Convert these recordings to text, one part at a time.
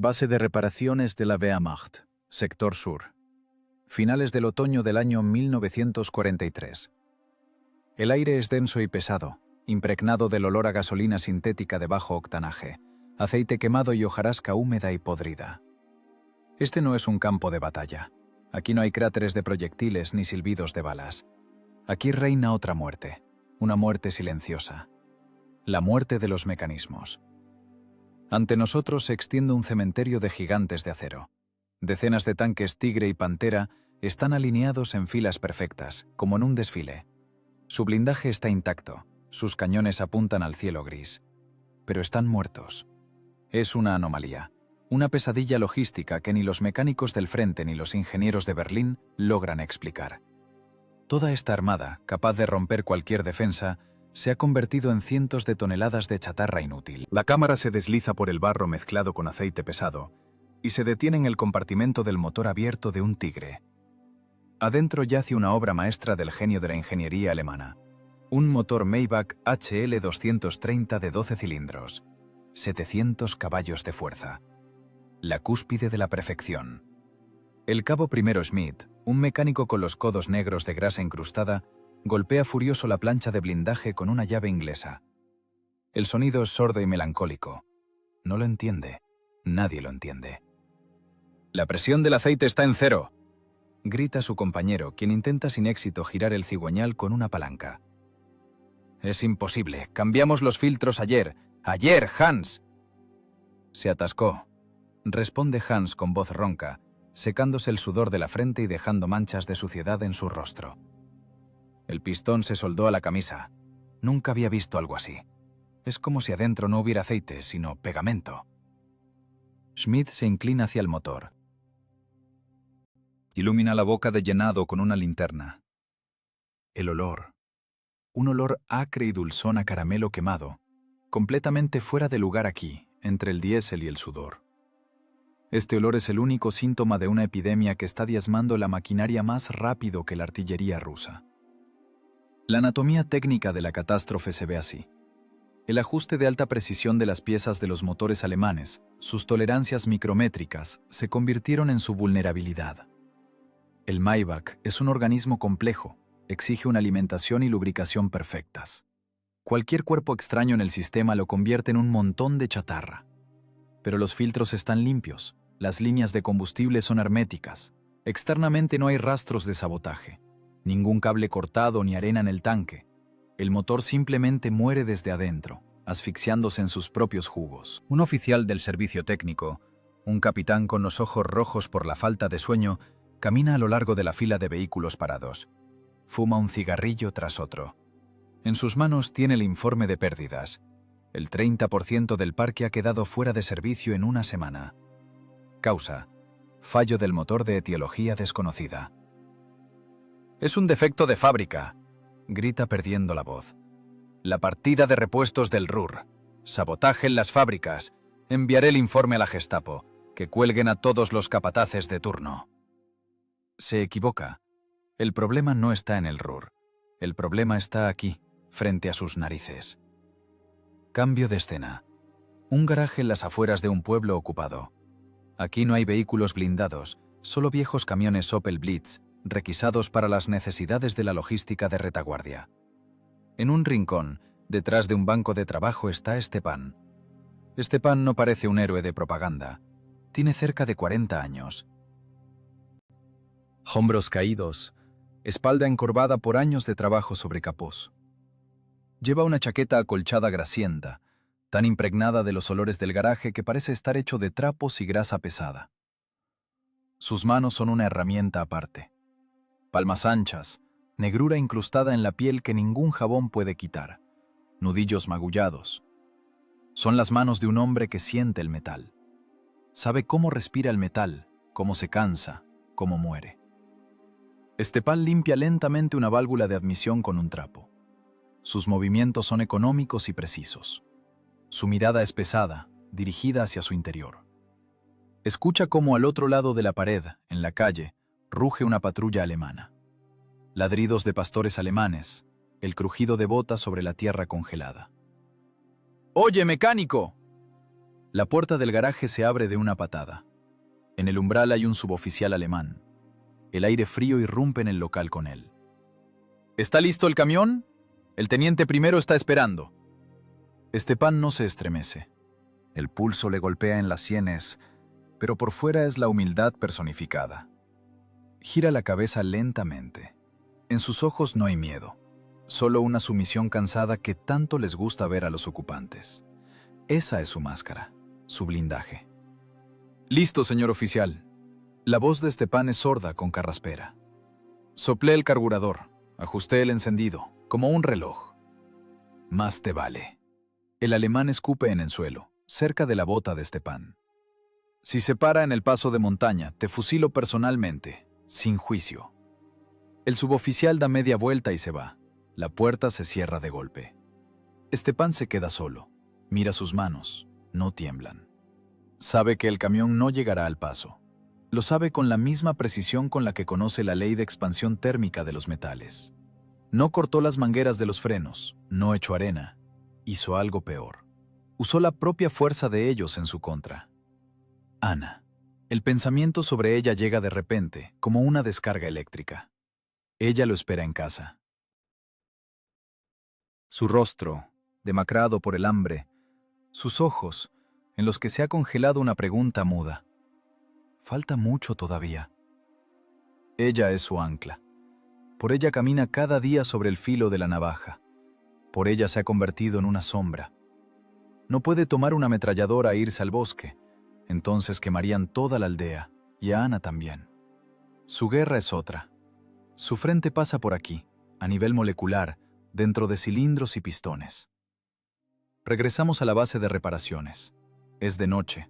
Base de reparaciones de la Wehrmacht, sector sur. Finales del otoño del año 1943. El aire es denso y pesado, impregnado del olor a gasolina sintética de bajo octanaje, aceite quemado y hojarasca húmeda y podrida. Este no es un campo de batalla. Aquí no hay cráteres de proyectiles ni silbidos de balas. Aquí reina otra muerte, una muerte silenciosa. La muerte de los mecanismos. Ante nosotros se extiende un cementerio de gigantes de acero. Decenas de tanques Tigre y Pantera están alineados en filas perfectas, como en un desfile. Su blindaje está intacto, sus cañones apuntan al cielo gris. Pero están muertos. Es una anomalía, una pesadilla logística que ni los mecánicos del frente ni los ingenieros de Berlín logran explicar. Toda esta armada, capaz de romper cualquier defensa, se ha convertido en cientos de toneladas de chatarra inútil. La cámara se desliza por el barro mezclado con aceite pesado y se detiene en el compartimento del motor abierto de un Tigre. Adentro yace una obra maestra del genio de la ingeniería alemana. Un motor Maybach HL230 de 12 cilindros. 700 caballos de fuerza. La cúspide de la perfección. El cabo primero Schmidt, un mecánico con los codos negros de grasa incrustada, golpea furioso la plancha de blindaje con una llave inglesa. El sonido es sordo y melancólico. No lo entiende. Nadie lo entiende. «La presión del aceite está en cero», grita su compañero, quien intenta sin éxito girar el cigüeñal con una palanca. «Es imposible. Cambiamos los filtros ayer. ¡Ayer, Hans!». «Se atascó», responde Hans con voz ronca, secándose el sudor de la frente y dejando manchas de suciedad en su rostro. El pistón se soldó a la camisa. Nunca había visto algo así. Es como si adentro no hubiera aceite, sino pegamento. Schmidt se inclina hacia el motor. Ilumina la boca de llenado con una linterna. El olor. Un olor acre y dulzón a caramelo quemado, completamente fuera de lugar aquí, entre el diésel y el sudor. Este olor es el único síntoma de una epidemia que está diezmando la maquinaria más rápido que la artillería rusa. La anatomía técnica de la catástrofe se ve así. El ajuste de alta precisión de las piezas de los motores alemanes, sus tolerancias micrométricas, se convirtieron en su vulnerabilidad. El Maybach es un organismo complejo, exige una alimentación y lubricación perfectas. Cualquier cuerpo extraño en el sistema lo convierte en un montón de chatarra. Pero los filtros están limpios, las líneas de combustible son herméticas, externamente no hay rastros de sabotaje. Ningún cable cortado ni arena en el tanque. El motor simplemente muere desde adentro, asfixiándose en sus propios jugos. Un oficial del servicio técnico, un capitán con los ojos rojos por la falta de sueño, camina a lo largo de la fila de vehículos parados. Fuma un cigarrillo tras otro. En sus manos tiene el informe de pérdidas. El 30% del parque ha quedado fuera de servicio en una semana. Causa: fallo del motor de etiología desconocida. «Es un defecto de fábrica», grita perdiendo la voz. «La partida de repuestos del Ruhr. Sabotaje en las fábricas. Enviaré el informe a la Gestapo. Que cuelguen a todos los capataces de turno». Se equivoca. El problema no está en el Ruhr. El problema está aquí, frente a sus narices. Cambio de escena. Un garaje en las afueras de un pueblo ocupado. Aquí no hay vehículos blindados, solo viejos camiones Opel Blitz, requisados para las necesidades de la logística de retaguardia. En un rincón, detrás de un banco de trabajo, está Stepan. Stepan no parece un héroe de propaganda. Tiene cerca de 40 años. Hombros caídos, espalda encorvada por años de trabajo sobre capós. Lleva una chaqueta acolchada grasienta, tan impregnada de los olores del garaje que parece estar hecho de trapos y grasa pesada. Sus manos son una herramienta aparte. Palmas anchas, negrura incrustada en la piel que ningún jabón puede quitar, nudillos magullados. Son las manos de un hombre que siente el metal. Sabe cómo respira el metal, cómo se cansa, cómo muere. Stepan limpia lentamente una válvula de admisión con un trapo. Sus movimientos son económicos y precisos. Su mirada es pesada, dirigida hacia su interior. Escucha cómo al otro lado de la pared, en la calle, ruge una patrulla alemana. Ladridos de pastores alemanes, el crujido de botas sobre la tierra congelada. «¡Oye, mecánico!», La puerta del garaje se abre de una patada. En el umbral hay un suboficial alemán. El aire frío irrumpe en el local con él. ¿Está listo el camión? El teniente primero está esperando. Stepan no se estremece. El pulso le golpea en las sienes, pero por fuera es la humildad personificada. Gira la cabeza lentamente. En sus ojos no hay miedo, solo una sumisión cansada que tanto les gusta ver a los ocupantes. Esa es su máscara, su blindaje. Listo, señor oficial. La voz de Stepan es sorda con carraspera. Soplé el carburador, ajusté el encendido, como un reloj. Más te vale. El alemán escupe en el suelo, cerca de la bota de Stepan. Si se para en el paso de montaña, te fusilo personalmente, sin juicio. El suboficial da media vuelta y se va. La puerta se cierra de golpe. Stepan se queda solo. Mira sus manos. No tiemblan. Sabe que el camión no llegará al paso. Lo sabe con la misma precisión con la que conoce la ley de expansión térmica de los metales. No cortó las mangueras de los frenos, no echó arena. Hizo algo peor. Usó la propia fuerza de ellos en su contra. Ana. El pensamiento sobre ella llega de repente, como una descarga eléctrica. Ella lo espera en casa. Su rostro, demacrado por el hambre, sus ojos, en los que se ha congelado una pregunta muda. Falta mucho todavía. Ella es su ancla. Por ella camina cada día sobre el filo de la navaja. Por ella se ha convertido en una sombra. No puede tomar una ametralladora e irse al bosque. Entonces quemarían toda la aldea, y a Ana también. Su guerra es otra. Su frente pasa por aquí, a nivel molecular, dentro de cilindros y pistones. Regresamos a la base de reparaciones. Es de noche.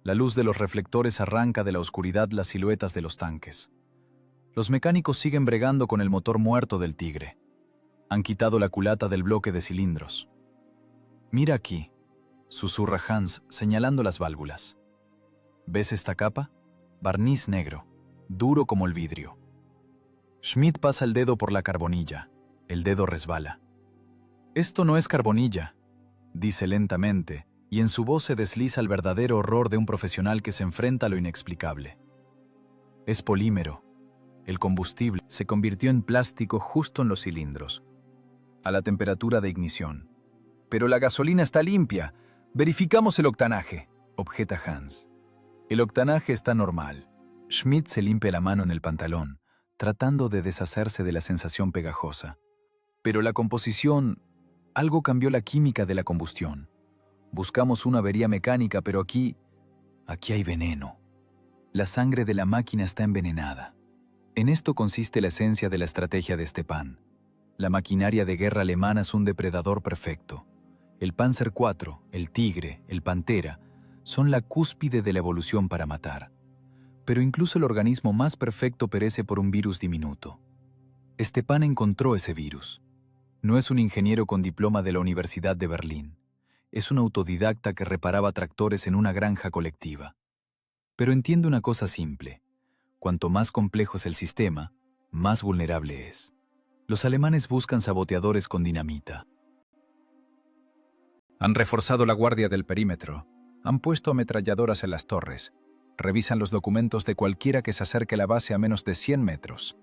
La luz de los reflectores arranca de la oscuridad las siluetas de los tanques. Los mecánicos siguen bregando con el motor muerto del Tigre. Han quitado la culata del bloque de cilindros. «Mira aquí», susurra Hans señalando las válvulas. ¿Ves esta capa? Barniz negro, duro como el vidrio. Schmidt pasa el dedo por la carbonilla. El dedo resbala. «Esto no es carbonilla», dice lentamente, y en su voz se desliza el verdadero horror de un profesional que se enfrenta a lo inexplicable. Es polímero. El combustible se convirtió en plástico justo en los cilindros, a la temperatura de ignición. «Pero la gasolina está limpia. Verificamos el octanaje», objeta Hans. «El octanaje está normal». Schmidt se limpia la mano en el pantalón, tratando de deshacerse de la sensación pegajosa. «Pero la composición... algo cambió la química de la combustión. Buscamos una avería mecánica, pero aquí hay veneno. La sangre de la máquina está envenenada». En esto consiste la esencia de la estrategia de Stepan. La maquinaria de guerra alemana es un depredador perfecto. El Panzer IV, el Tigre, el Pantera, son la cúspide de la evolución para matar. Pero incluso el organismo más perfecto perece por un virus diminuto. Stepan encontró ese virus. No es un ingeniero con diploma de la Universidad de Berlín. Es un autodidacta que reparaba tractores en una granja colectiva. Pero entiende una cosa simple. Cuanto más complejo es el sistema, más vulnerable es. Los alemanes buscan saboteadores con dinamita. Han reforzado la guardia del perímetro. Han puesto ametralladoras en las torres. Revisan los documentos de cualquiera que se acerque a la base a menos de 100 metros.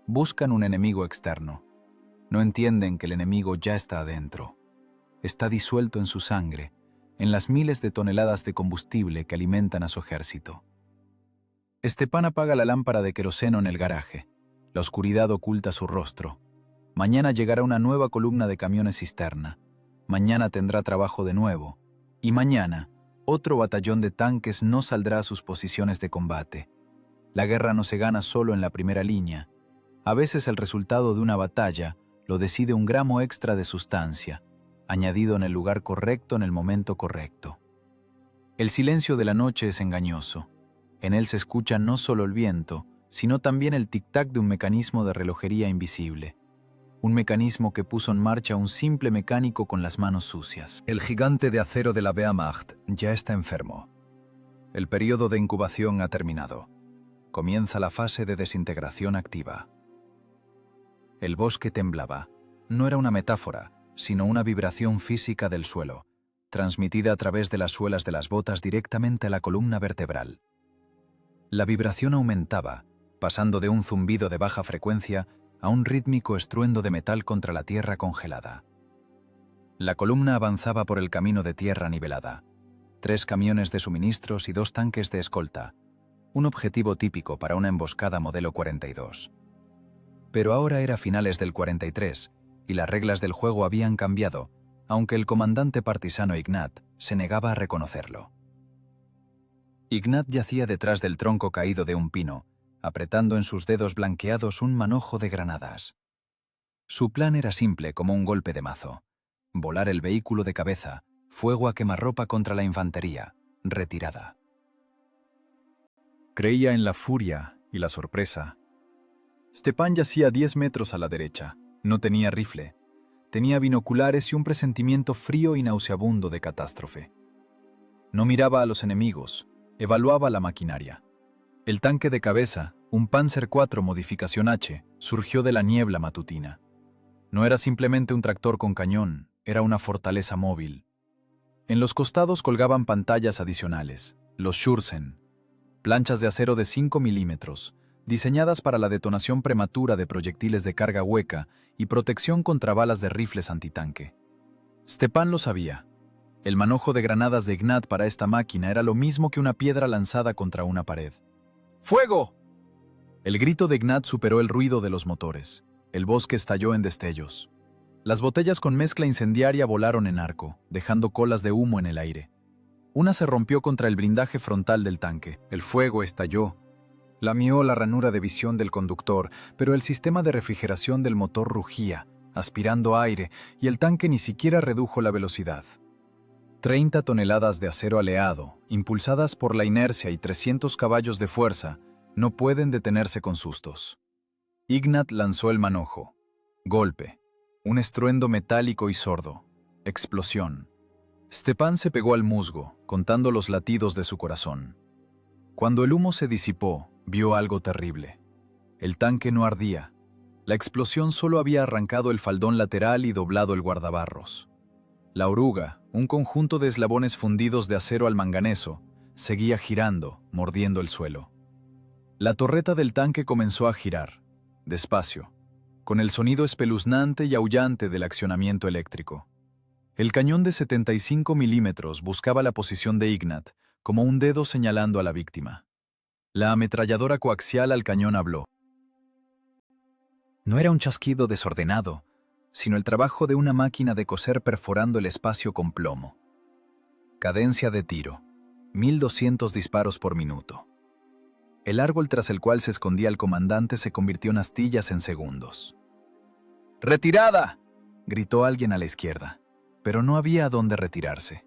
Buscan un enemigo externo. No entienden que el enemigo ya está adentro. Está disuelto en su sangre, en las miles de toneladas de combustible que alimentan a su ejército. Stepan apaga la lámpara de queroseno en el garaje. La oscuridad oculta su rostro. Mañana llegará una nueva columna de camiones cisterna. Mañana tendrá trabajo de nuevo. Y mañana, otro batallón de tanques no saldrá a sus posiciones de combate. La guerra no se gana solo en la primera línea. A veces el resultado de una batalla lo decide un gramo extra de sustancia, añadido en el lugar correcto en el momento correcto. El silencio de la noche es engañoso. En él se escucha no solo el viento, sino también el tic-tac de un mecanismo de relojería invisible. Un mecanismo que puso en marcha un simple mecánico con las manos sucias. El gigante de acero de la Wehrmacht ya está enfermo. El periodo de incubación ha terminado. Comienza la fase de desintegración activa. El bosque temblaba. No era una metáfora, sino una vibración física del suelo. transmitida a través de las suelas de las botas directamente a la columna vertebral. La vibración aumentaba, pasando de un zumbido de baja frecuencia a un rítmico estruendo de metal contra la tierra congelada. La columna avanzaba por el camino de tierra nivelada. 3 camiones de suministros y 2 tanques de escolta, un objetivo típico para una emboscada modelo 42. Pero ahora era finales del 43 y las reglas del juego habían cambiado, aunque el comandante partisano Ignat se negaba a reconocerlo. Ignat yacía detrás del tronco caído de un pino, apretando en sus dedos blanqueados un manojo de granadas. Su plan era simple como un golpe de mazo: volar el vehículo de cabeza, fuego a quemarropa contra la infantería, retirada. Creía en la furia y la sorpresa. Stepan yacía a 10 metros a la derecha. No tenía rifle. Tenía binoculares y un presentimiento frío y nauseabundo de catástrofe. No miraba a los enemigos, evaluaba la maquinaria. El tanque de cabeza, un Panzer IV modificación H, surgió de la niebla matutina. No era simplemente un tractor con cañón, era una fortaleza móvil. En los costados colgaban pantallas adicionales, los Schürzen, planchas de acero de 5 milímetros, diseñadas para la detonación prematura de proyectiles de carga hueca y protección contra balas de rifles antitanque. Stepan lo sabía. El manojo de granadas de Ignat para esta máquina era lo mismo que una piedra lanzada contra una pared. ¡Fuego! El grito de Ignat superó el ruido de los motores. El bosque estalló en destellos. Las botellas con mezcla incendiaria volaron en arco, dejando colas de humo en el aire. Una se rompió contra el blindaje frontal del tanque. El fuego estalló. Lamió la ranura de visión del conductor, pero el sistema de refrigeración del motor rugía, aspirando aire, y el tanque ni siquiera redujo la velocidad. 30 toneladas de acero aleado, impulsadas por la inercia y 300 caballos de fuerza, no pueden detenerse con sustos. Ignat lanzó el manojo. Golpe. Un estruendo metálico y sordo. Explosión. Stepan se pegó al musgo, contando los latidos de su corazón. Cuando el humo se disipó, vio algo terrible. El tanque no ardía. La explosión solo había arrancado el faldón lateral y doblado el guardabarros. La oruga, un conjunto de eslabones fundidos de acero al manganeso, seguía girando, mordiendo el suelo. La torreta del tanque comenzó a girar, despacio, con el sonido espeluznante y aullante del accionamiento eléctrico. El cañón de 75 milímetros buscaba la posición de Ignat, como un dedo señalando a la víctima. La ametralladora coaxial al cañón habló. No era un chasquido desordenado, sino el trabajo de una máquina de coser perforando el espacio con plomo. Cadencia de tiro: 1200 disparos por minuto. El árbol tras el cual se escondía el comandante se convirtió en astillas en segundos. ¡Retirada!, gritó alguien a la izquierda, pero no había a dónde retirarse.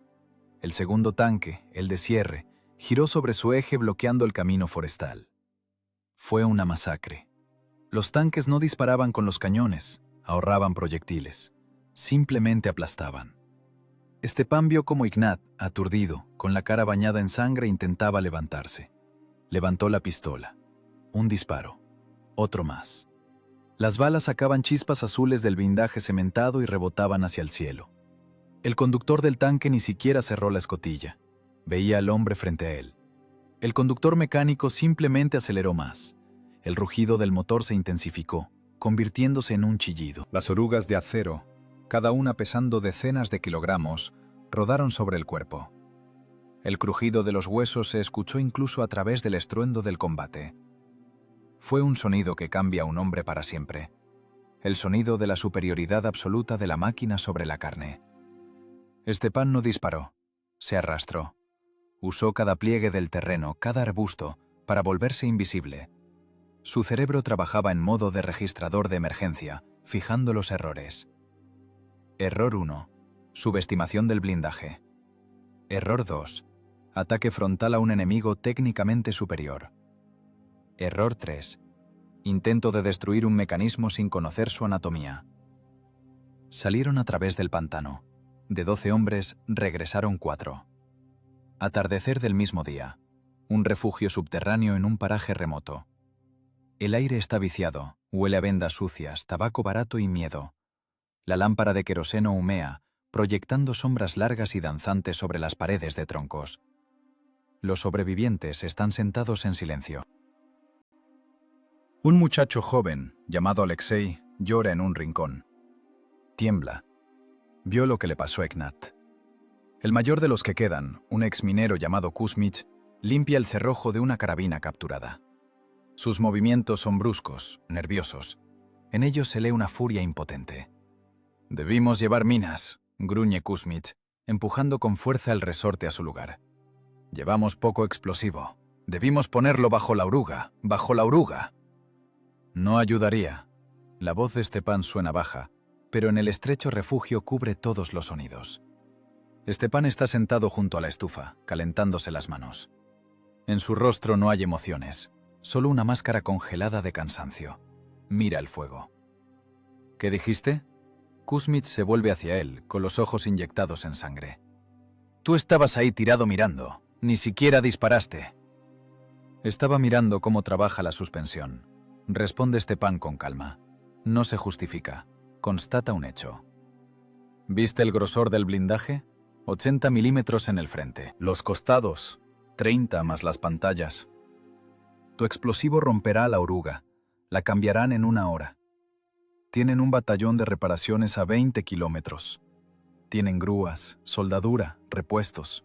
El segundo tanque, el de cierre, giró sobre su eje bloqueando el camino forestal. Fue una masacre. Los tanques no disparaban con los cañones, ahorraban proyectiles, simplemente aplastaban. Stepan vio como Ignat, aturdido, con la cara bañada en sangre, intentaba levantarse. Levantó la pistola. Un disparo. Otro más. Las balas sacaban chispas azules del blindaje cementado y rebotaban hacia el cielo. El conductor del tanque ni siquiera cerró la escotilla. Veía al hombre frente a él. El conductor mecánico simplemente aceleró más. El rugido del motor se intensificó, convirtiéndose en un chillido. Las orugas de acero, cada una pesando decenas de kilogramos, rodaron sobre el cuerpo. El crujido de los huesos se escuchó incluso a través del estruendo del combate. Fue un sonido que cambia a un hombre para siempre. El sonido de la superioridad absoluta de la máquina sobre la carne. Stepan no disparó, se arrastró. Usó cada pliegue del terreno, cada arbusto, para volverse invisible. Su cerebro trabajaba en modo de registrador de emergencia, fijando los errores. Error 1. Subestimación del blindaje. Error 2. Ataque frontal a un enemigo técnicamente superior. Error 3. Intento de destruir un mecanismo sin conocer su anatomía. Salieron a través del pantano. De 12 hombres, regresaron 4. Atardecer del mismo día. Un refugio subterráneo en un paraje remoto. El aire está viciado, huele a vendas sucias, tabaco barato y miedo. La lámpara de queroseno humea, proyectando sombras largas y danzantes sobre las paredes de troncos. Los sobrevivientes están sentados en silencio. Un muchacho joven, llamado Alexei, llora en un rincón. Tiembla. Vio lo que le pasó a Ignat. El mayor de los que quedan, un exminero llamado Kuzmich, limpia el cerrojo de una carabina capturada. Sus movimientos son bruscos, nerviosos. En ellos se lee una furia impotente. «Debimos llevar minas», gruñe Kuzmich, empujando con fuerza el resorte a su lugar. «Llevamos poco explosivo. Debimos ponerlo bajo la oruga, bajo la oruga». No ayudaría. La voz de Stepan suena baja, pero en el estrecho refugio cubre todos los sonidos. Stepan está sentado junto a la estufa, calentándose las manos. En su rostro no hay emociones, solo una máscara congelada de cansancio. Mira el fuego. ¿Qué dijiste? Kuzmich se vuelve hacia él, con los ojos inyectados en sangre. Tú estabas ahí tirado mirando, ni siquiera disparaste. Estaba mirando cómo trabaja la suspensión. Responde Stepan con calma. No se justifica, constata un hecho. ¿Viste el grosor del blindaje? 80 milímetros en el frente. Los costados, 30 más las pantallas. Tu explosivo romperá la oruga. La cambiarán en 1 hora. Tienen un batallón de reparaciones a 20 kilómetros. Tienen grúas, soldadura, repuestos.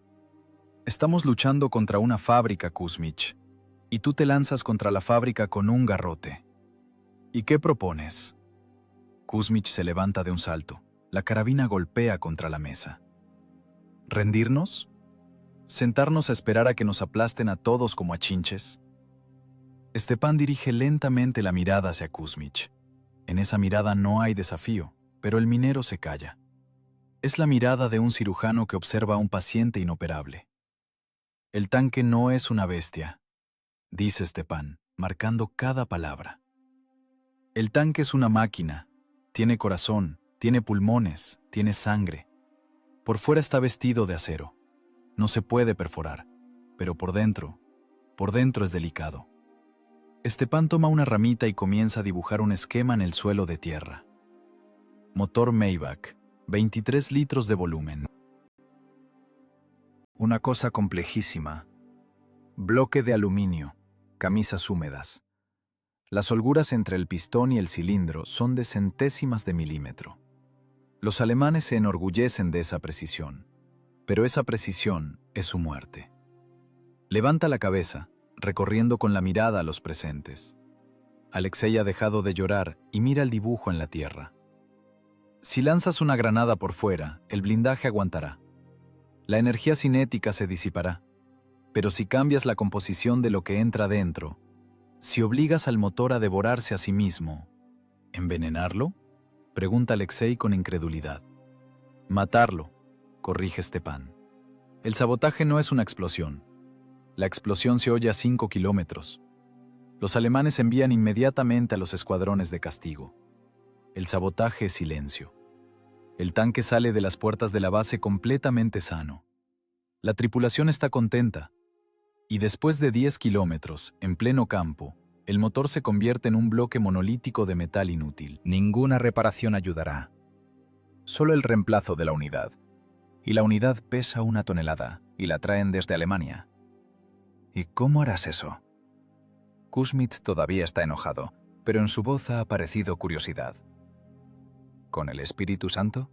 Estamos luchando contra una fábrica, Kuzmich, y tú te lanzas contra la fábrica con un garrote. ¿Y qué propones? Kuzmich se levanta de un salto. La carabina golpea contra la mesa. ¿Rendirnos? ¿Sentarnos a esperar a que nos aplasten a todos como a chinches? Stepan dirige lentamente la mirada hacia Kuzmich. En esa mirada no hay desafío, pero el minero se calla. Es la mirada de un cirujano que observa a un paciente inoperable. El tanque no es una bestia, dice Stepan, marcando cada palabra. El tanque es una máquina. Tiene corazón, tiene pulmones, tiene sangre. Por fuera está vestido de acero. No se puede perforar, pero por dentro es delicado. Stepan toma una ramita y comienza a dibujar un esquema en el suelo de tierra. Motor Maybach, 23 litros de volumen. Una cosa complejísima. Bloque de aluminio, camisas húmedas. Las holguras entre el pistón y el cilindro son de centésimas de milímetro. Los alemanes se enorgullecen de esa precisión, pero esa precisión es su muerte. Levanta la cabeza, recorriendo con la mirada a los presentes. Alexei ha dejado de llorar y mira el dibujo en la tierra. Si lanzas una granada por fuera, el blindaje aguantará. La energía cinética se disipará. Pero si cambias la composición de lo que entra dentro, si obligas al motor a devorarse a sí mismo, ¿envenenarlo? Pregunta Alexei con incredulidad. Matarlo, corrige Stepan. El sabotaje no es una explosión. La explosión se oye a 5 kilómetros. Los alemanes envían inmediatamente a los escuadrones de castigo. El sabotaje es silencio. El tanque sale de las puertas de la base completamente sano. La tripulación está contenta. Y después de 10 kilómetros, en pleno campo, el motor se convierte en un bloque monolítico de metal inútil. Ninguna reparación ayudará. Solo el reemplazo de la unidad. Y la unidad pesa 1 tonelada, y la traen desde Alemania. ¿Y cómo harás eso? Kuzmich todavía está enojado, pero en su voz ha aparecido curiosidad. ¿Con el Espíritu Santo?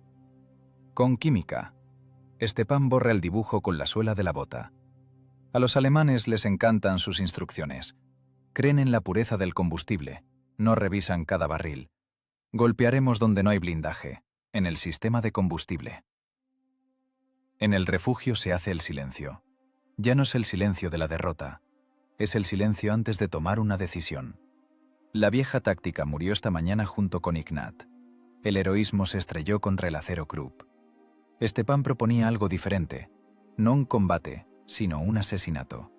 Con química. Stepan borra el dibujo con la suela de la bota. A los alemanes les encantan sus instrucciones. Creen en la pureza del combustible. No revisan cada barril. Golpearemos donde no hay blindaje, en el sistema de combustible. En el refugio se hace el silencio. Ya no es el silencio de la derrota. Es el silencio antes de tomar una decisión. La vieja táctica murió esta mañana junto con Ignat. El heroísmo se estrelló contra el acero Krupp. Stepan proponía algo diferente. No un combate, sino un asesinato.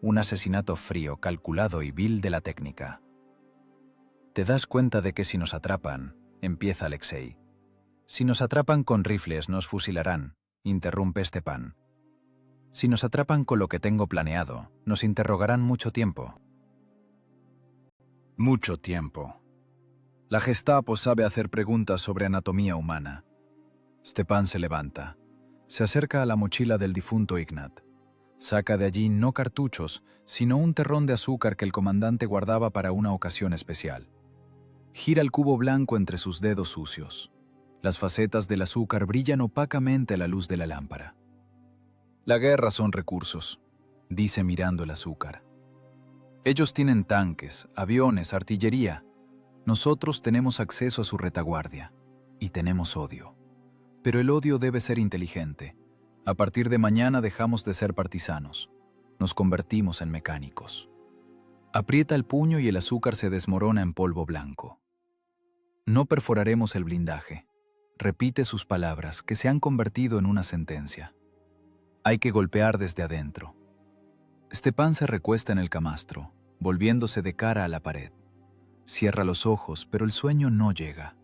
Un asesinato frío, calculado y vil de la técnica. «Te das cuenta de que si nos atrapan», empieza Alexei. «Si nos atrapan con rifles nos fusilarán», interrumpe Stepan. «Si nos atrapan con lo que tengo planeado, nos interrogarán mucho tiempo». Mucho tiempo. La Gestapo sabe hacer preguntas sobre anatomía humana. Stepan se levanta. Se acerca a la mochila del difunto Ignat. Saca de allí no cartuchos, sino un terrón de azúcar que el comandante guardaba para una ocasión especial. Gira el cubo blanco entre sus dedos sucios. Las facetas del azúcar brillan opacamente a la luz de la lámpara. La guerra son recursos, dice mirando el azúcar. Ellos tienen tanques, aviones, artillería. Nosotros tenemos acceso a su retaguardia. Y tenemos odio. Pero el odio debe ser inteligente. A partir de mañana dejamos de ser partisanos. Nos convertimos en mecánicos. Aprieta el puño y el azúcar se desmorona en polvo blanco. No perforaremos el blindaje. Repite sus palabras, que se han convertido en una sentencia. Hay que golpear desde adentro. Stepan se recuesta en el camastro, volviéndose de cara a la pared. Cierra los ojos, pero el sueño no llega.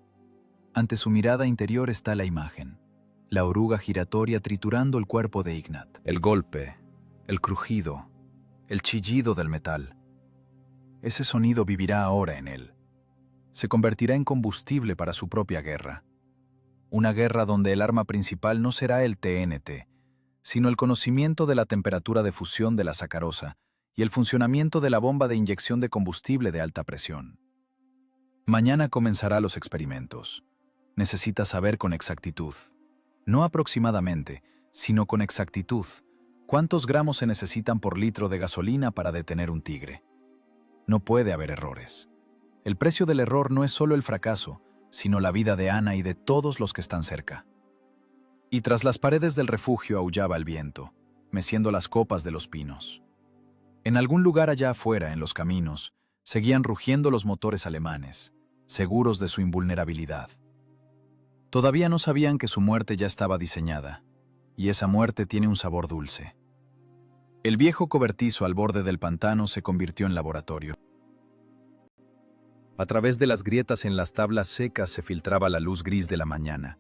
Ante su mirada interior está la imagen. La oruga giratoria triturando el cuerpo de Ignat. El golpe, el crujido, el chillido del metal. Ese sonido vivirá ahora en él. Se convertirá en combustible para su propia guerra. Una guerra donde el arma principal no será el TNT, sino el conocimiento de la temperatura de fusión de la sacarosa y el funcionamiento de la bomba de inyección de combustible de alta presión. Mañana comenzará los experimentos. Necesita saber con exactitud, no aproximadamente, sino con exactitud, cuántos gramos se necesitan por litro de gasolina para detener un tigre. No puede haber errores. El precio del error no es solo el fracaso, sino la vida de Ana y de todos los que están cerca. Y tras las paredes del refugio aullaba el viento, meciendo las copas de los pinos. En algún lugar allá afuera, en los caminos, seguían rugiendo los motores alemanes, seguros de su invulnerabilidad. Todavía no sabían que su muerte ya estaba diseñada, y esa muerte tiene un sabor dulce. El viejo cobertizo al borde del pantano se convirtió en laboratorio. A través de las grietas en las tablas secas se filtraba la luz gris de la mañana,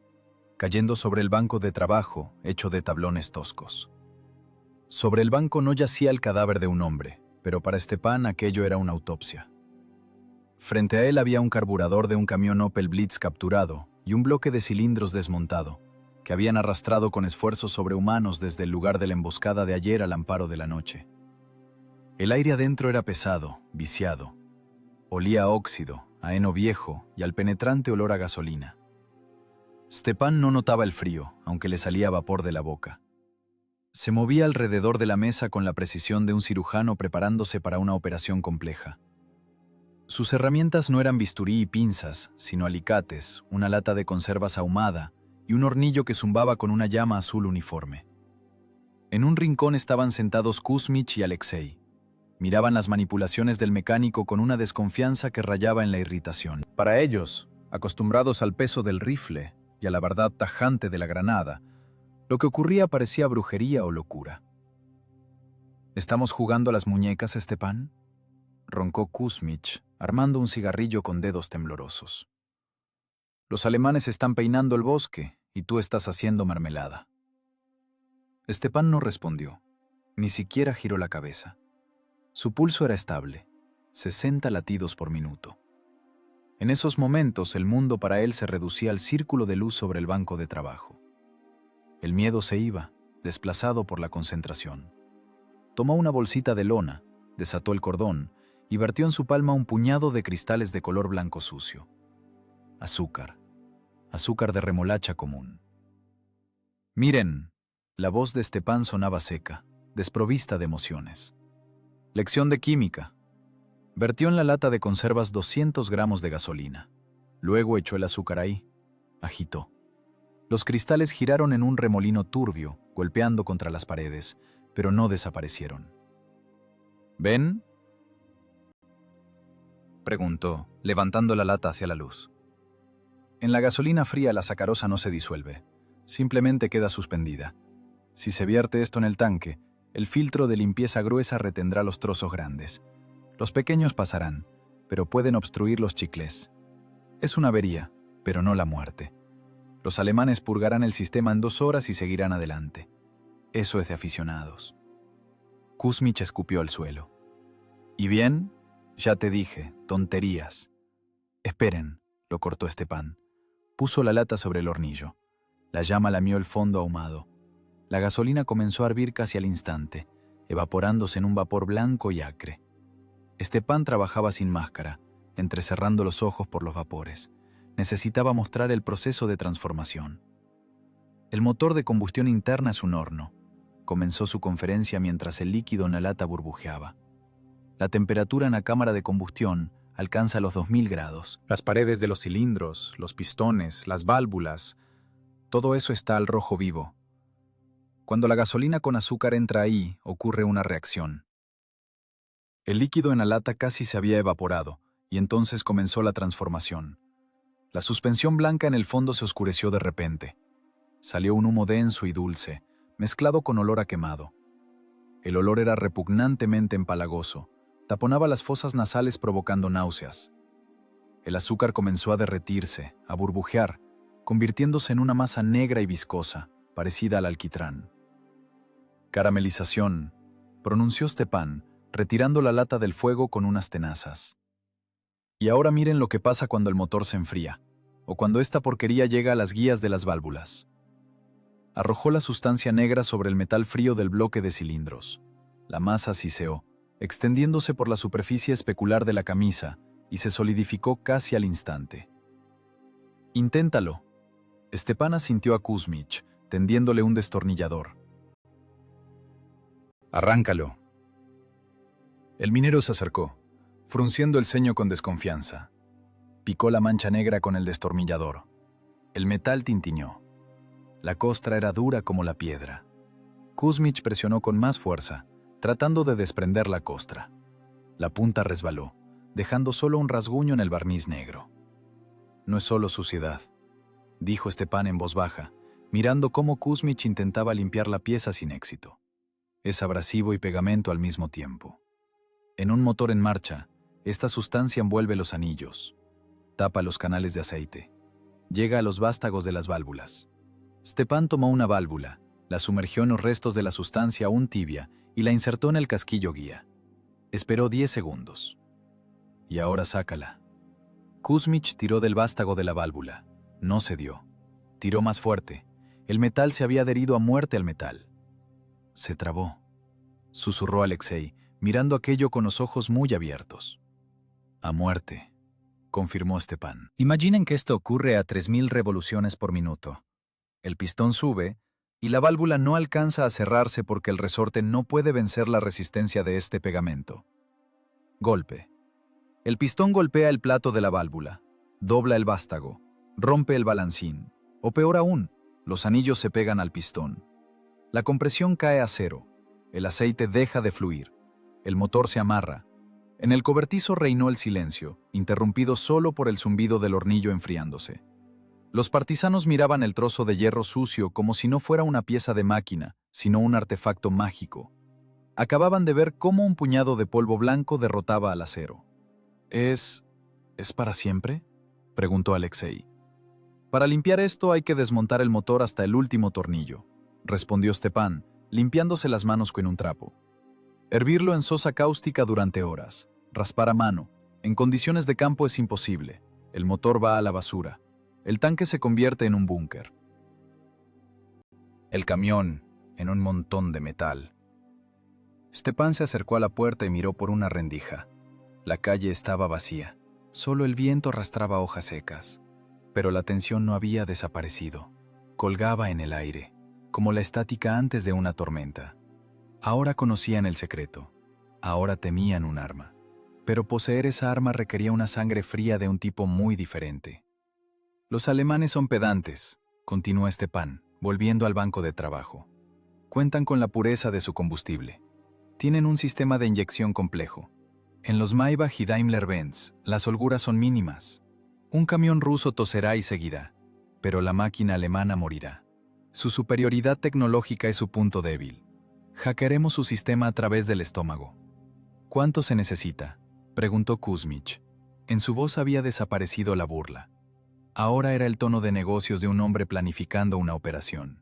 cayendo sobre el banco de trabajo, hecho de tablones toscos. Sobre el banco no yacía el cadáver de un hombre, pero para Stepan aquello era una autopsia. Frente a él había un carburador de un camión Opel Blitz capturado y un bloque de cilindros desmontado, que habían arrastrado con esfuerzos sobrehumanos desde el lugar de la emboscada de ayer al amparo de la noche. El aire adentro era pesado, viciado. Olía a óxido, a heno viejo y al penetrante olor a gasolina. Stepan no notaba el frío, aunque le salía vapor de la boca. Se movía alrededor de la mesa con la precisión de un cirujano preparándose para una operación compleja. Sus herramientas no eran bisturí y pinzas, sino alicates, una lata de conservas ahumada y un hornillo que zumbaba con una llama azul uniforme. En un rincón estaban sentados Kuzmich y Alexei. Miraban las manipulaciones del mecánico con una desconfianza que rayaba en la irritación. Para ellos, acostumbrados al peso del rifle y a la verdad tajante de la granada, lo que ocurría parecía brujería o locura. ¿Estamos jugando a las muñecas, Stepan?, roncó Kuzmich, armando un cigarrillo con dedos temblorosos. Los alemanes están peinando el bosque y tú estás haciendo mermelada. Stepan no respondió, ni siquiera giró la cabeza. Su pulso era estable, 60 latidos por minuto. En esos momentos el mundo para él se reducía al círculo de luz sobre el banco de trabajo. El miedo se iba, desplazado por la concentración. Tomó una bolsita de lona, desató el cordón y vertió en su palma un puñado de cristales de color blanco sucio. Azúcar. Azúcar de remolacha común. «Miren», la voz de Stepan sonaba seca, desprovista de emociones. «Lección de química». Vertió en la lata de conservas 200 gramos de gasolina. Luego echó el azúcar ahí. Agitó. Los cristales giraron en un remolino turbio, golpeando contra las paredes, pero no desaparecieron. «¿Ven?», preguntó, levantando la lata hacia la luz. En la gasolina fría la sacarosa no se disuelve, simplemente queda suspendida. Si se vierte esto en el tanque, el filtro de limpieza gruesa retendrá los trozos grandes. Los pequeños pasarán, pero pueden obstruir los chicles. Es una avería, pero no la muerte. Los alemanes purgarán el sistema en 2 horas y seguirán adelante. Eso es de aficionados. Kuzmich escupió al suelo. ¿Y bien? Ya te dije, tonterías. Esperen, lo cortó Stepan. Puso la lata sobre el hornillo. La llama lamió el fondo ahumado. La gasolina comenzó a hervir casi al instante, evaporándose en un vapor blanco y acre. Stepan trabajaba sin máscara, entrecerrando los ojos por los vapores. Necesitaba mostrar el proceso de transformación. El motor de combustión interna es un horno. Comenzó su conferencia mientras el líquido en la lata burbujeaba. La temperatura en la cámara de combustión alcanza los 2000 grados. Las paredes de los cilindros, los pistones, las válvulas, todo eso está al rojo vivo. Cuando la gasolina con azúcar entra ahí, ocurre una reacción. El líquido en la lata casi se había evaporado, y entonces comenzó la transformación. La suspensión blanca en el fondo se oscureció de repente. Salió un humo denso y dulce, mezclado con olor a quemado. El olor era repugnantemente empalagoso, taponaba las fosas nasales provocando náuseas. El azúcar comenzó a derretirse, a burbujear, convirtiéndose en una masa negra y viscosa, parecida al alquitrán. Caramelización, pronunció Stepan, retirando la lata del fuego con unas tenazas. Y ahora miren lo que pasa cuando el motor se enfría, o cuando esta porquería llega a las guías de las válvulas. Arrojó la sustancia negra sobre el metal frío del bloque de cilindros. La masa siseó, extendiéndose por la superficie especular de la camisa, y se solidificó casi al instante. «Inténtalo». Stepan asintió a Kuzmich, tendiéndole un destornillador. «Arráncalo». El minero se acercó, frunciendo el ceño con desconfianza. Picó la mancha negra con el destornillador. El metal tintineó. La costra era dura como la piedra. Kuzmich presionó con más fuerza, tratando de desprender la costra. La punta resbaló, dejando solo un rasguño en el barniz negro. «No es solo suciedad», dijo Stepan en voz baja, mirando cómo Kuzmich intentaba limpiar la pieza sin éxito. «Es abrasivo y pegamento al mismo tiempo. En un motor en marcha, esta sustancia envuelve los anillos, tapa los canales de aceite, llega a los vástagos de las válvulas». Stepan tomó una válvula, la sumergió en los restos de la sustancia aún tibia y la insertó en el casquillo guía. Esperó 10 segundos. «Y ahora sácala». Kuzmich tiró del vástago de la válvula. No cedió. Tiró más fuerte. El metal se había adherido a muerte al metal. «Se trabó», susurró Alexei, mirando aquello con los ojos muy abiertos. «A muerte», confirmó Stepan. Imaginen que esto ocurre a 3000 revoluciones por minuto. El pistón sube y la válvula no alcanza a cerrarse porque el resorte no puede vencer la resistencia de este pegamento. Golpe. El pistón golpea el plato de la válvula, dobla el vástago, rompe el balancín, o peor aún, los anillos se pegan al pistón. La compresión cae a cero, el aceite deja de fluir, el motor se amarra. En el cobertizo reinó el silencio, interrumpido solo por el zumbido del hornillo enfriándose. Los partisanos miraban el trozo de hierro sucio como si no fuera una pieza de máquina, sino un artefacto mágico. Acababan de ver cómo un puñado de polvo blanco derrotaba al acero. ¿Es para siempre?», preguntó Alexei. «Para limpiar esto hay que desmontar el motor hasta el último tornillo», respondió Stepan, limpiándose las manos con un trapo. «Hervirlo en sosa cáustica durante horas, raspar a mano. En condiciones de campo es imposible. El motor va a la basura. El tanque se convierte en un búnker. El camión en un montón de metal». Stepan se acercó a la puerta y miró por una rendija. La calle estaba vacía. Solo el viento arrastraba hojas secas. Pero la tensión no había desaparecido. Colgaba en el aire, como la estática antes de una tormenta. Ahora conocían el secreto. Ahora temían un arma. Pero poseer esa arma requería una sangre fría de un tipo muy diferente. «Los alemanes son pedantes», continuó Stepan, volviendo al banco de trabajo. «Cuentan con la pureza de su combustible. Tienen un sistema de inyección complejo. En los Maybach y Daimler-Benz, las holguras son mínimas. Un camión ruso toserá y seguirá, pero la máquina alemana morirá. Su superioridad tecnológica es su punto débil. Hackearemos su sistema a través del estómago». «¿Cuánto se necesita?», preguntó Kuzmich. En su voz había desaparecido la burla. Ahora era el tono de negocios de un hombre planificando una operación.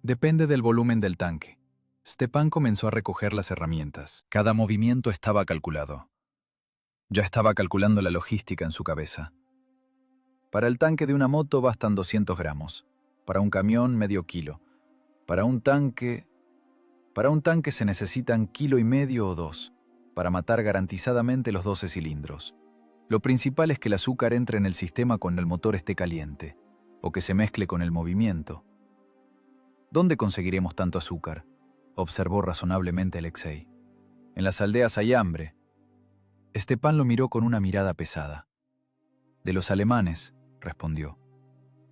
«Depende del volumen del tanque». Stepan comenzó a recoger las herramientas. Cada movimiento estaba calculado. Ya estaba calculando la logística en su cabeza. «Para el tanque de una moto bastan 200 gramos. Para un camión, medio kilo. Para un tanque se necesitan 1,5 kilos o 2, para matar garantizadamente los 12 cilindros. Lo principal es que el azúcar entre en el sistema cuando el motor esté caliente, o que se mezcle con el movimiento. ¿Dónde conseguiremos tanto azúcar?, observó razonablemente Alexei. En las aldeas hay hambre. Stepan lo miró con una mirada pesada. De los alemanes, respondió.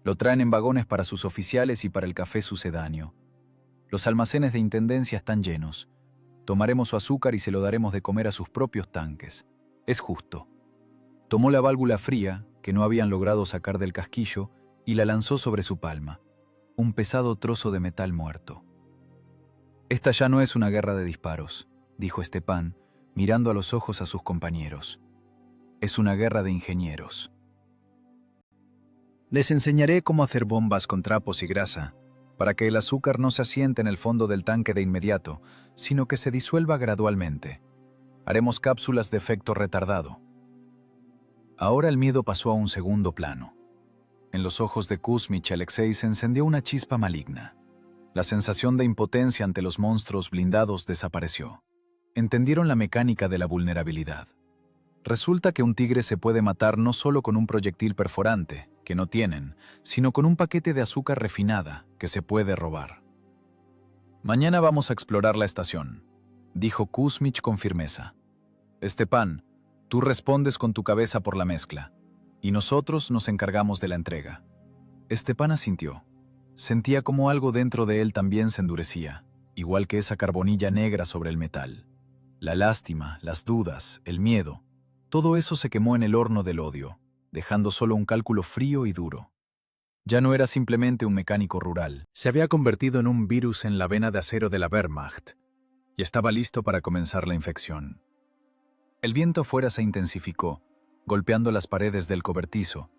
Lo traen en vagones para sus oficiales y para el café sucedáneo. Los almacenes de intendencia están llenos. Tomaremos su azúcar y se lo daremos de comer a sus propios tanques. Es justo. Tomó la válvula fría, que no habían logrado sacar del casquillo, y la lanzó sobre su palma. Un pesado trozo de metal muerto. Esta ya no es una guerra de disparos, dijo Stepan, mirando a los ojos a sus compañeros. Es una guerra de ingenieros. Les enseñaré cómo hacer bombas con trapos y grasa, para que el azúcar no se asiente en el fondo del tanque de inmediato, sino que se disuelva gradualmente. Haremos cápsulas de efecto retardado. Ahora el miedo pasó a un segundo plano. En los ojos de Kuzmich y Alexei se encendió una chispa maligna. La sensación de impotencia ante los monstruos blindados desapareció. Entendieron la mecánica de la vulnerabilidad. Resulta que un tigre se puede matar no solo con un proyectil perforante, que no tienen, sino con un paquete de azúcar refinada, que se puede robar. Mañana vamos a explorar la estación, dijo Kuzmich con firmeza. Stepan, tú respondes con tu cabeza por la mezcla, y nosotros nos encargamos de la entrega. Stepan asintió. Sentía como algo dentro de él también se endurecía, igual que esa carbonilla negra sobre el metal. La lástima, las dudas, el miedo, todo eso se quemó en el horno del odio, dejando solo un cálculo frío y duro. Ya no era simplemente un mecánico rural. Se había convertido en un virus en la vena de acero de la Wehrmacht, y estaba listo para comenzar la infección. El viento afuera se intensificó, golpeando las paredes del cobertizo.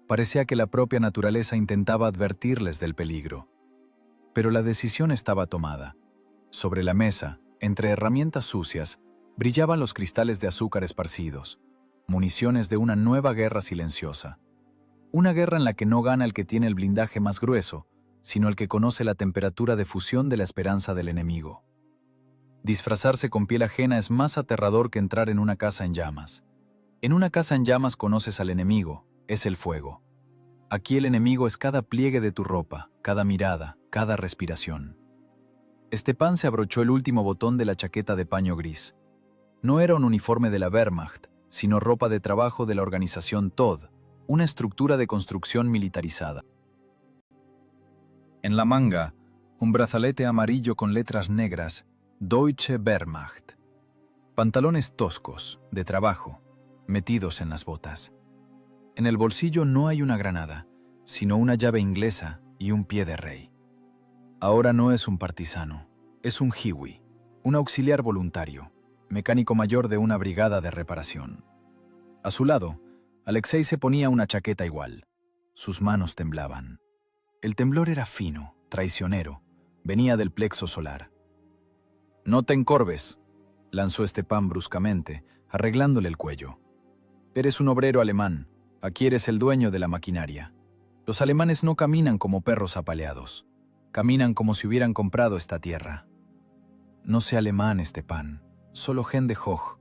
Parecía que la propia naturaleza intentaba advertirles del peligro. Pero la decisión estaba tomada. Sobre la mesa, entre herramientas sucias, brillaban los cristales de azúcar esparcidos, municiones de una nueva guerra silenciosa. Una guerra en la que no gana el que tiene el blindaje más grueso, sino el que conoce la temperatura de fusión de la esperanza del enemigo. Disfrazarse con piel ajena es más aterrador que entrar en una casa en llamas. En una casa en llamas conoces al enemigo, es el fuego. Aquí el enemigo es cada pliegue de tu ropa, cada mirada, cada respiración. Stepan se abrochó el último botón de la chaqueta de paño gris. No era un uniforme de la Wehrmacht, sino ropa de trabajo de la organización Todt, una estructura de construcción militarizada. En la manga, un brazalete amarillo con letras negras, Deutsche Wehrmacht. Pantalones toscos, de trabajo, metidos en las botas. En el bolsillo no hay una granada, sino una llave inglesa y un pie de rey. Ahora no es un partisano, es un hiwi, un auxiliar voluntario, mecánico mayor de una brigada de reparación. A su lado, Alexei se ponía una chaqueta igual. Sus manos temblaban. El temblor era fino, traicionero, venía del plexo solar. «No te encorves», lanzó Stepan bruscamente, arreglándole el cuello. «Eres un obrero alemán, aquí eres el dueño de la maquinaria. Los alemanes no caminan como perros apaleados, caminan como si hubieran comprado esta tierra». «No sé alemán, Stepan, solo Gen de Hoch»,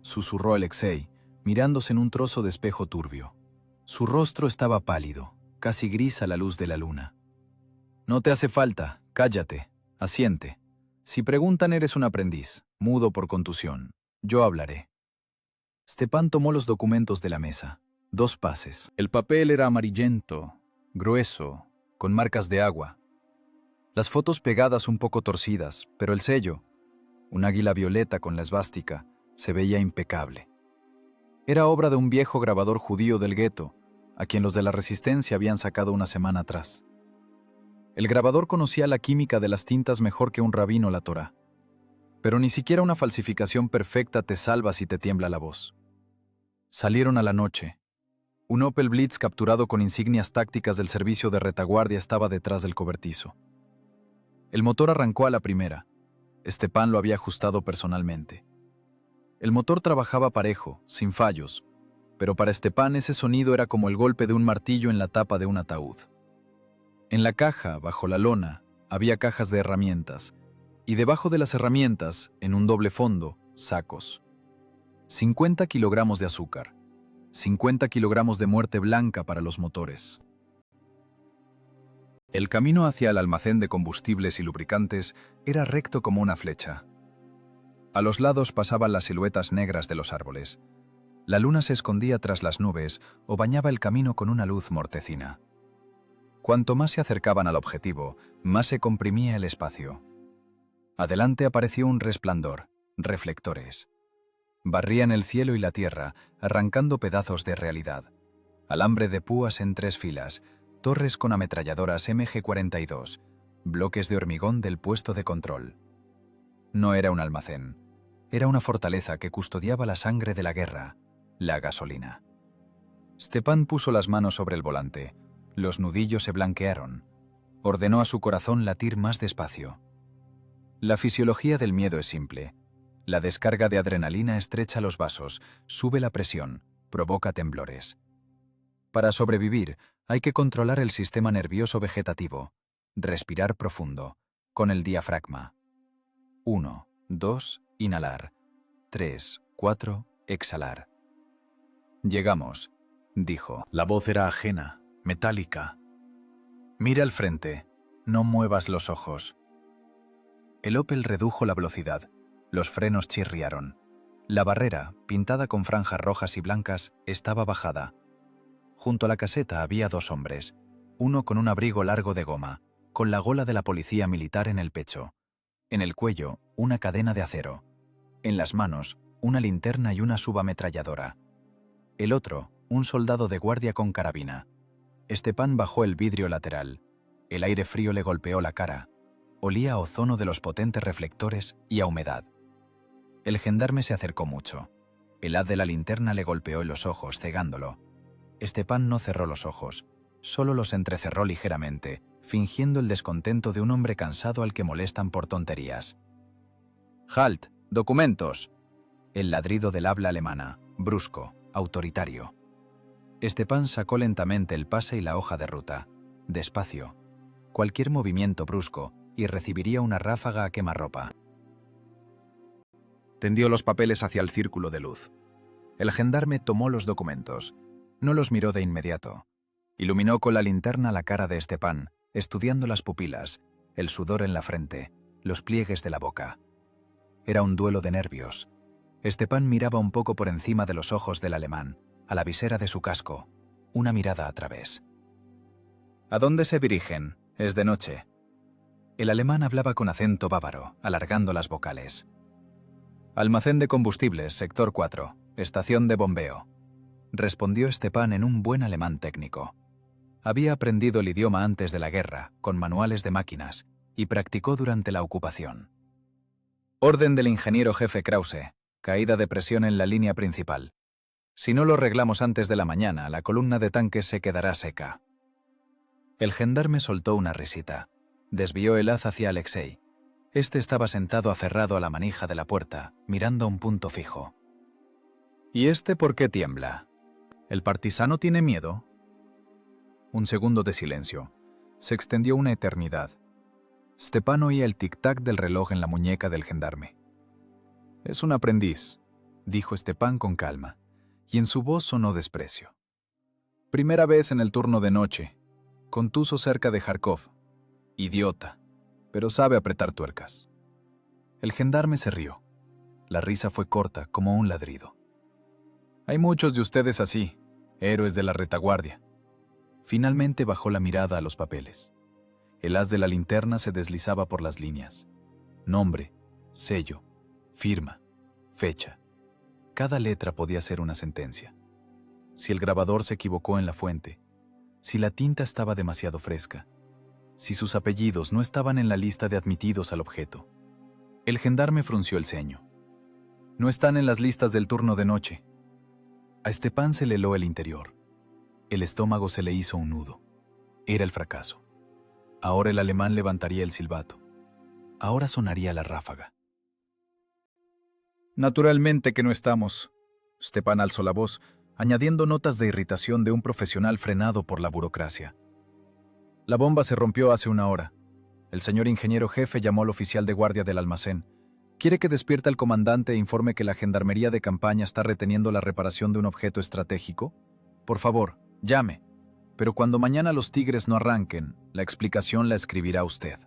susurró Alexei, mirándose en un trozo de espejo turbio. Su rostro estaba pálido, casi gris a la luz de la luna. «No te hace falta, cállate, asiente. Si preguntan eres un aprendiz, mudo por contusión. Yo hablaré». Stepan tomó los documentos de la mesa. 2 pases. El papel era amarillento, grueso, con marcas de agua. Las fotos pegadas un poco torcidas, pero el sello, un águila violeta con la esvástica, se veía impecable. Era obra de un viejo grabador judío del gueto, a quien los de la Resistencia habían sacado una semana atrás. El grabador conocía la química de las tintas mejor que un rabino la Torá. Pero ni siquiera una falsificación perfecta te salva si te tiembla la voz. Salieron a la noche. Un Opel Blitz capturado con insignias tácticas del servicio de retaguardia estaba detrás del cobertizo. El motor arrancó a la primera. Stepan lo había ajustado personalmente. El motor trabajaba parejo, sin fallos, pero para Stepan ese sonido era como el golpe de un martillo en la tapa de un ataúd. En la caja, bajo la lona, había cajas de herramientas, y debajo de las herramientas, en un doble fondo, sacos. 50 kilogramos de azúcar, 50 kilogramos de muerte blanca para los motores. El camino hacia el almacén de combustibles y lubricantes era recto como una flecha. A los lados pasaban las siluetas negras de los árboles. La luna se escondía tras las nubes o bañaba el camino con una luz mortecina. Cuanto más se acercaban al objetivo, más se comprimía el espacio. Adelante apareció un resplandor, reflectores. Barrían el cielo y la tierra, arrancando pedazos de realidad. Alambre de púas en 3 filas, torres con ametralladoras MG-42, bloques de hormigón del puesto de control. No era un almacén, era una fortaleza que custodiaba la sangre de la guerra, la gasolina. Stepan puso las manos sobre el volante, los nudillos se blanquearon. Ordenó a su corazón latir más despacio. La fisiología del miedo es simple. La descarga de adrenalina estrecha los vasos, sube la presión, provoca temblores. Para sobrevivir, hay que controlar el sistema nervioso vegetativo, respirar profundo, con el diafragma. 1, 2, inhalar. 3, 4, exhalar. Llegamos, dijo. La voz era ajena, metálica. Mira al frente, no muevas los ojos. El Opel redujo la velocidad, los frenos chirriaron. La barrera, pintada con franjas rojas y blancas, estaba bajada. Junto a la caseta había 2 hombres, uno con un abrigo largo de goma, con la gola de la policía militar en el pecho. En el cuello, una cadena de acero. En las manos, una linterna y una subametralladora. El otro, un soldado de guardia con carabina. Stepan bajó el vidrio lateral. El aire frío le golpeó la cara. Olía a ozono de los potentes reflectores y a humedad. El gendarme se acercó mucho. El haz de la linterna le golpeó en los ojos, cegándolo. Stepan no cerró los ojos, solo los entrecerró ligeramente, fingiendo el descontento de un hombre cansado al que molestan por tonterías. «Halt, documentos». El ladrido del habla alemana, brusco, autoritario. Stepan sacó lentamente el pase y la hoja de ruta. Despacio. Cualquier movimiento brusco y recibiría una ráfaga a quemarropa. Tendió los papeles hacia el círculo de luz. El gendarme tomó los documentos. No los miró de inmediato. Iluminó con la linterna la cara de Stepan, estudiando las pupilas, el sudor en la frente, los pliegues de la boca. Era un duelo de nervios. Stepan miraba un poco por encima de los ojos del alemán, a la visera de su casco, una mirada a través. «¿A dónde se dirigen? Es de noche». El alemán hablaba con acento bávaro, alargando las vocales. «Almacén de combustibles, sector 4, estación de bombeo», respondió Stepan en un buen alemán técnico. Había aprendido el idioma antes de la guerra, con manuales de máquinas, y practicó durante la ocupación. «Orden del ingeniero jefe Krause, caída de presión en la línea principal. Si no lo arreglamos antes de la mañana, la columna de tanques se quedará seca». El gendarme soltó una risita. Desvió el haz hacia Alexei. Este estaba sentado aferrado a la manija de la puerta, mirando a un punto fijo. «¿Y este por qué tiembla?» «¿El partisano tiene miedo?» Un segundo de silencio. Se extendió una eternidad. Stepan oía el tic-tac del reloj en la muñeca del gendarme. «Es un aprendiz», dijo Stepan con calma, y en su voz sonó desprecio. «Primera vez en el turno de noche. Contuso cerca de Kharkov. Idiota, pero sabe apretar tuercas». El gendarme se rió. La risa fue corta, como un ladrido. «Hay muchos de ustedes así, héroes de la retaguardia». Finalmente bajó la mirada a los papeles. El haz de la linterna se deslizaba por las líneas. Nombre, sello, firma, fecha. Cada letra podía ser una sentencia. Si el grabador se equivocó en la fuente, si la tinta estaba demasiado fresca, si sus apellidos no estaban en la lista de admitidos al objeto. El gendarme frunció el ceño. «No están en las listas del turno de noche». A Stepan se le heló el interior. El estómago se le hizo un nudo. Era el fracaso. Ahora el alemán levantaría el silbato. Ahora sonaría la ráfaga. «Naturalmente que no estamos». Stepan alzó la voz, añadiendo notas de irritación de un profesional frenado por la burocracia. La bomba se rompió hace una hora. El señor ingeniero jefe llamó al oficial de guardia del almacén. Quiere que despierte al comandante e informe que la gendarmería de campaña está reteniendo la reparación de un objeto estratégico. Por favor, llame. Pero cuando mañana los tigres no arranquen, la explicación la escribirá usted.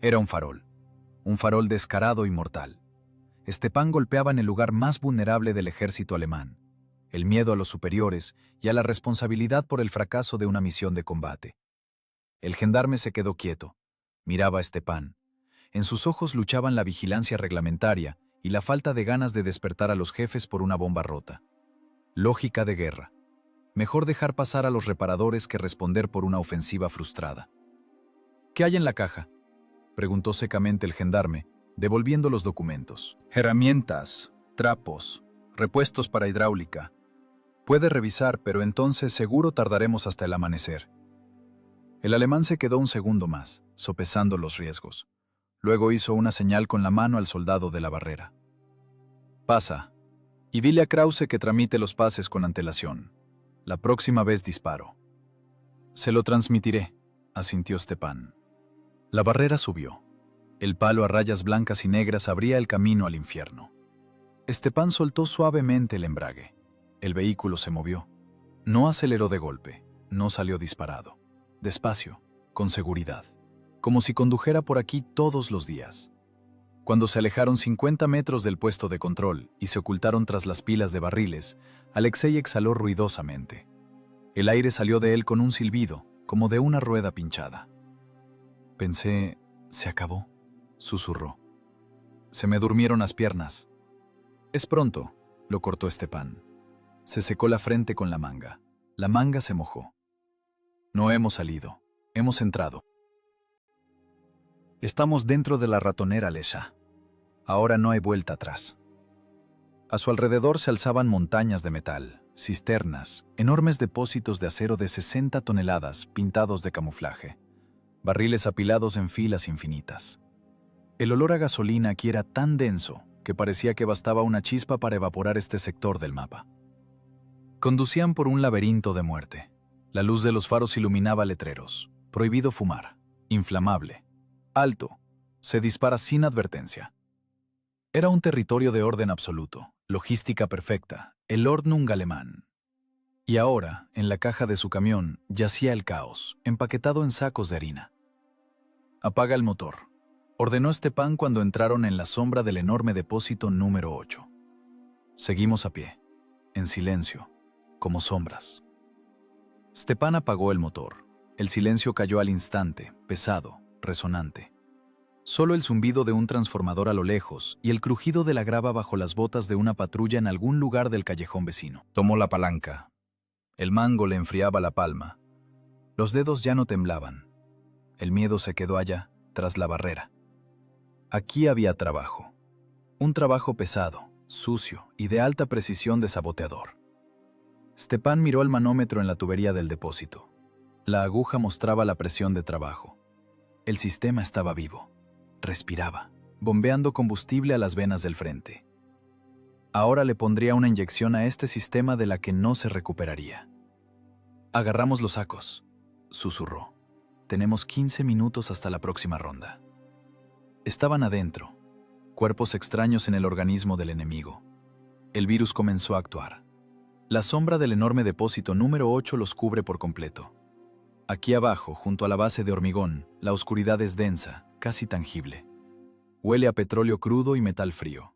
Era un farol descarado y mortal. Stepan golpeaba en el lugar más vulnerable del ejército alemán, el miedo a los superiores y a la responsabilidad por el fracaso de una misión de combate. El gendarme se quedó quieto, miraba a Stepan. En sus ojos luchaban la vigilancia reglamentaria y la falta de ganas de despertar a los jefes por una bomba rota. Lógica de guerra. Mejor dejar pasar a los reparadores que responder por una ofensiva frustrada. ¿Qué hay en la caja?, preguntó secamente el gendarme, devolviendo los documentos. Herramientas, trapos, repuestos para hidráulica. Puede revisar, pero entonces seguro tardaremos hasta el amanecer. El alemán se quedó un segundo más, sopesando los riesgos. Luego hizo una señal con la mano al soldado de la barrera. Pasa, y dile a Krause que tramite los pases con antelación. La próxima vez disparo. Se lo transmitiré, asintió Stepan. La barrera subió. El palo a rayas blancas y negras abría el camino al infierno. Stepan soltó suavemente el embrague. El vehículo se movió. No aceleró de golpe, no salió disparado. Despacio, con seguridad, como si condujera por aquí todos los días. Cuando se alejaron 50 metros del puesto de control y se ocultaron tras las pilas de barriles, Alexei exhaló ruidosamente. El aire salió de él con un silbido, como de una rueda pinchada. Pensé, se acabó, susurró. Se me durmieron las piernas. Es pronto, lo cortó Stepan. Se secó la frente con la manga. La manga se mojó. No hemos salido, hemos entrado. Estamos dentro de la ratonera, Lesha. Ahora no hay vuelta atrás. A su alrededor se alzaban montañas de metal, cisternas, enormes depósitos de acero de 60 toneladas pintados de camuflaje, barriles apilados en filas infinitas. El olor a gasolina aquí era tan denso que parecía que bastaba una chispa para evaporar este sector del mapa. Conducían por un laberinto de muerte. La luz de los faros iluminaba letreros. Prohibido fumar. Inflamable. Alto. Se dispara sin advertencia. Era un territorio de orden absoluto, logística perfecta, el Ordnung alemán. Y ahora, en la caja de su camión, yacía el caos, empaquetado en sacos de harina. Apaga el motor, ordenó Stepan cuando entraron en la sombra del enorme depósito número 8. Seguimos a pie, en silencio, como sombras. Stepan apagó el motor. El silencio cayó al instante, pesado, resonante. Solo el zumbido de un transformador a lo lejos y el crujido de la grava bajo las botas de una patrulla en algún lugar del callejón vecino. Tomó la palanca. El mango le enfriaba la palma. Los dedos ya no temblaban. El miedo se quedó allá, tras la barrera. Aquí había trabajo. Un trabajo pesado, sucio y de alta precisión de saboteador. Stepan miró el manómetro en la tubería del depósito. La aguja mostraba la presión de trabajo. El sistema estaba vivo. Respiraba, bombeando combustible a las venas del frente. Ahora le pondría una inyección a este sistema de la que no se recuperaría. Agarramos los sacos, susurró. Tenemos 15 minutos hasta la próxima ronda. Estaban adentro, cuerpos extraños en el organismo del enemigo. El virus comenzó a actuar. La sombra del enorme depósito número 8 los cubre por completo. Aquí abajo, junto a la base de hormigón, la oscuridad es densa, casi tangible. Huele a petróleo crudo y metal frío.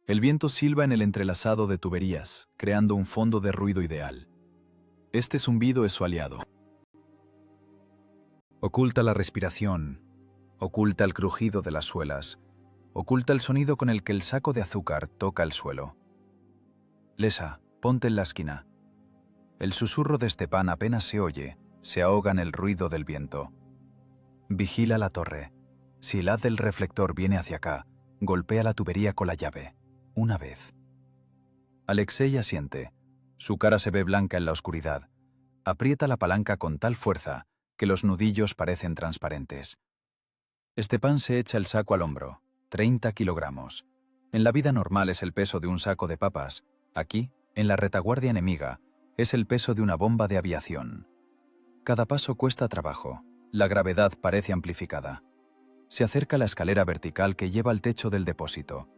El viento silba en el entrelazado de tuberías, creando un fondo de ruido ideal. Este zumbido es su aliado. Oculta la respiración, oculta el crujido de las suelas, oculta el sonido con el que el saco de azúcar toca el suelo. Lesha, ponte en la esquina. El susurro de Stepan apenas se oye, se ahoga en el ruido del viento. Vigila la torre. Si el haz del reflector viene hacia acá, golpea la tubería con la llave. Una vez. Alexei asiente. Su cara se ve blanca en la oscuridad. Aprieta la palanca con tal fuerza que los nudillos parecen transparentes. Stepan se echa el saco al hombro. 30 kilogramos. En la vida normal es el peso de un saco de papas. Aquí, en la retaguardia enemiga, es el peso de una bomba de aviación. Cada paso cuesta trabajo. La gravedad parece amplificada. Se acerca la escalera vertical que lleva al techo del depósito.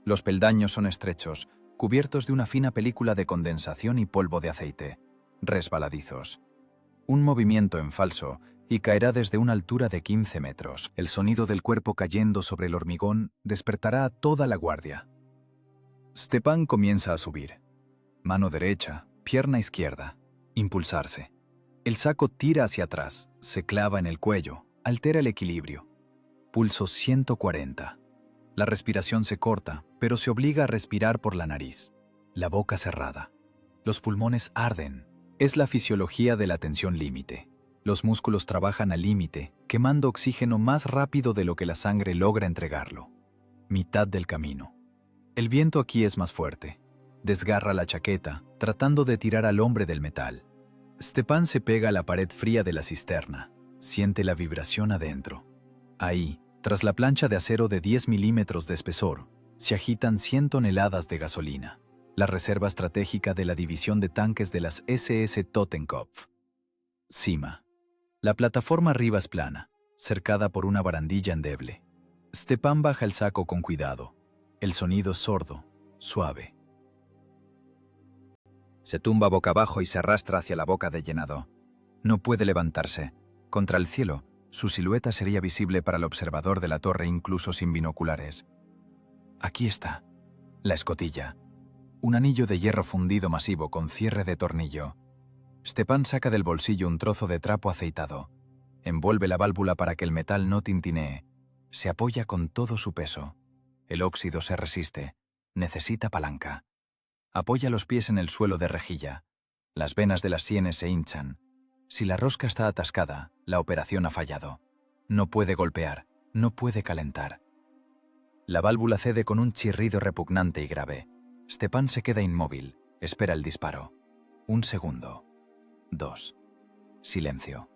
Los peldaños son estrechos, cubiertos de una fina película de condensación y polvo de aceite, resbaladizos. Un movimiento en falso y caerá desde una altura de 15 metros. El sonido del cuerpo cayendo sobre el hormigón despertará a toda la guardia. Stepan comienza a subir. Mano derecha, pierna izquierda. Impulsarse. El saco tira hacia atrás, se clava en el cuello, altera el equilibrio. Pulso 140. La respiración se corta, pero se obliga a respirar por la nariz. La boca cerrada. Los pulmones arden. Es la fisiología de la tensión límite. Los músculos trabajan al límite, quemando oxígeno más rápido de lo que la sangre logra entregarlo. Mitad del camino. El viento aquí es más fuerte. Desgarra la chaqueta, tratando de tirar al hombre del metal. Stepan se pega a la pared fría de la cisterna. Siente la vibración adentro. Ahí, tras la plancha de acero de 10 milímetros de espesor, se agitan 100 toneladas de gasolina, la reserva estratégica de la división de tanques de las SS Totenkopf. Cima. La plataforma arriba es plana, cercada por una barandilla endeble. Stepan baja el saco con cuidado. El sonido es sordo, suave. Se tumba boca abajo y se arrastra hacia la boca de llenado. No puede levantarse. Contra el cielo, su silueta sería visible para el observador de la torre incluso sin binoculares. Aquí está, la escotilla. Un anillo de hierro fundido masivo con cierre de tornillo. Stepan saca del bolsillo un trozo de trapo aceitado. Envuelve la válvula para que el metal no tintinee. Se apoya con todo su peso. El óxido se resiste. Necesita palanca. Apoya los pies en el suelo de rejilla. Las venas de las sienes se hinchan. Si la rosca está atascada, la operación ha fallado. No puede golpear, no puede calentar. La válvula cede con un chirrido repugnante y grave. Stepan se queda inmóvil, espera el disparo. 1 segundo. 2. Silencio.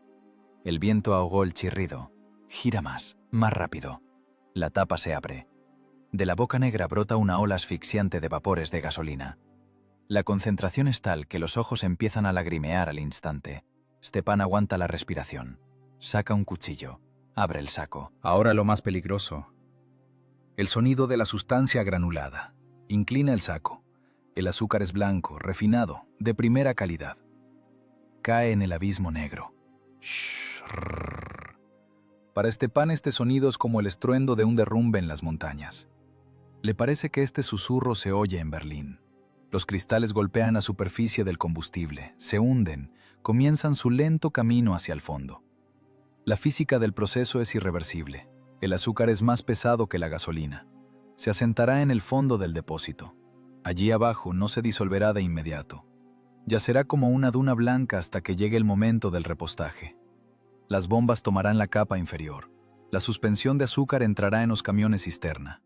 El viento ahogó el chirrido. Gira más rápido. La tapa se abre. De la boca negra brota una ola asfixiante de vapores de gasolina. La concentración es tal que los ojos empiezan a lagrimear al instante. Stepan aguanta la respiración. Saca un cuchillo. Abre el saco. Ahora lo más peligroso. El sonido de la sustancia granulada. Inclina el saco. El azúcar es blanco, refinado, de primera calidad. Cae en el abismo negro. Shhh. Para Stepan este sonido es como el estruendo de un derrumbe en las montañas. Le parece que este susurro se oye en Berlín. Los cristales golpean la superficie del combustible, se hunden, comienzan su lento camino hacia el fondo. La física del proceso es irreversible. El azúcar es más pesado que la gasolina. Se asentará en el fondo del depósito. Allí abajo no se disolverá de inmediato. Yacerá como una duna blanca hasta que llegue el momento del repostaje. Las bombas tomarán la capa inferior. La suspensión de azúcar entrará en los camiones cisterna.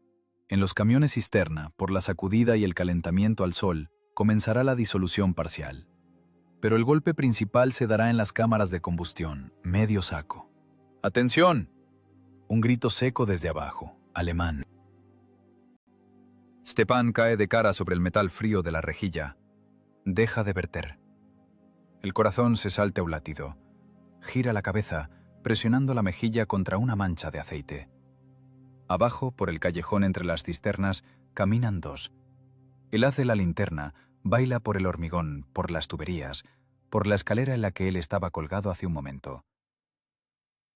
En los camiones cisterna, por la sacudida y el calentamiento al sol, comenzará la disolución parcial. Pero el golpe principal se dará en las cámaras de combustión, medio saco. ¡Atención! Un grito seco desde abajo, alemán. Stepan cae de cara sobre el metal frío de la rejilla. Deja de verter. El corazón se salta un latido. Gira la cabeza, presionando la mejilla contra una mancha de aceite. Abajo, por el callejón entre las cisternas, caminan dos. El haz de la linterna baila por el hormigón, por las tuberías, por la escalera en la que él estaba colgado hace un momento.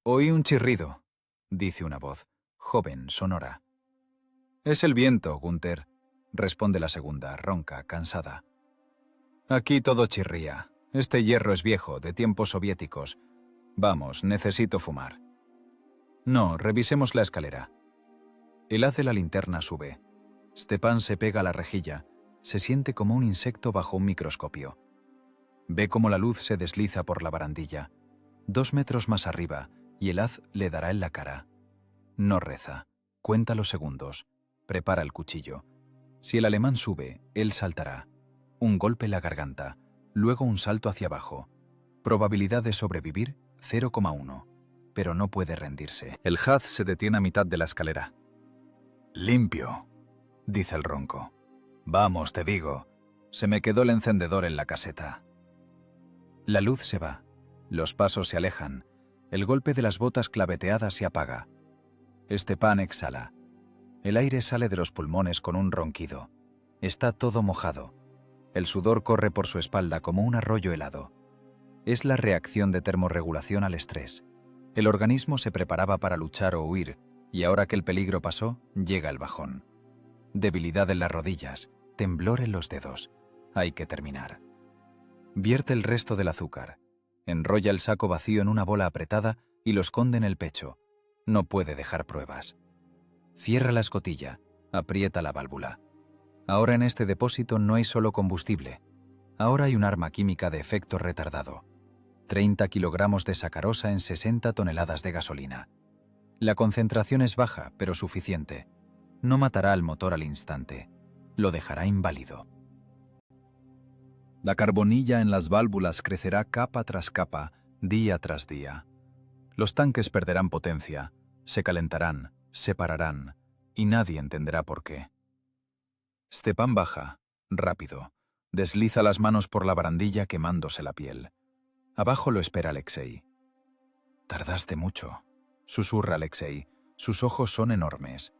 «Oí un chirrido», dice una voz, joven, sonora. «Es el viento, Gunther», responde la segunda, ronca, cansada. «Aquí todo chirría. Este hierro es viejo, de tiempos soviéticos. Vamos, necesito fumar». «No, revisemos la escalera». El haz de la linterna sube. Stepan se pega a la rejilla. Se siente como un insecto bajo un microscopio. Ve cómo la luz se desliza por la barandilla. 2 metros más arriba, y el haz le dará en la cara. No reza. Cuenta los segundos. Prepara el cuchillo. Si el alemán sube, él saltará. Un golpe en la garganta. Luego un salto hacia abajo. Probabilidad de sobrevivir, 0,1. Pero no puede rendirse. El haz se detiene a mitad de la escalera. «Limpio», dice el ronco. «Vamos, te digo. Se me quedó el encendedor en la caseta». La luz se va. Los pasos se alejan. El golpe de las botas claveteadas se apaga. Stepan exhala. El aire sale de los pulmones con un ronquido. Está todo mojado. El sudor corre por su espalda como un arroyo helado. Es la reacción de termorregulación al estrés. El organismo se preparaba para luchar o huir, y ahora que el peligro pasó, llega el bajón. Debilidad en las rodillas, temblor en los dedos. Hay que terminar. Vierte el resto del azúcar. Enrolla el saco vacío en una bola apretada y lo esconde en el pecho. No puede dejar pruebas. Cierra la escotilla, aprieta la válvula. Ahora en este depósito no hay solo combustible. Ahora hay un arma química de efecto retardado. 30 kilogramos de sacarosa en 60 toneladas de gasolina. La concentración es baja, pero suficiente. No matará al motor al instante. Lo dejará inválido. La carbonilla en las válvulas crecerá capa tras capa, día tras día. Los tanques perderán potencia, se calentarán, se pararán, y nadie entenderá por qué. Stepan baja, rápido. Desliza las manos por la barandilla quemándose la piel. Abajo lo espera Alexei. «Tardaste mucho», susurra Alexei. Sus ojos son enormes.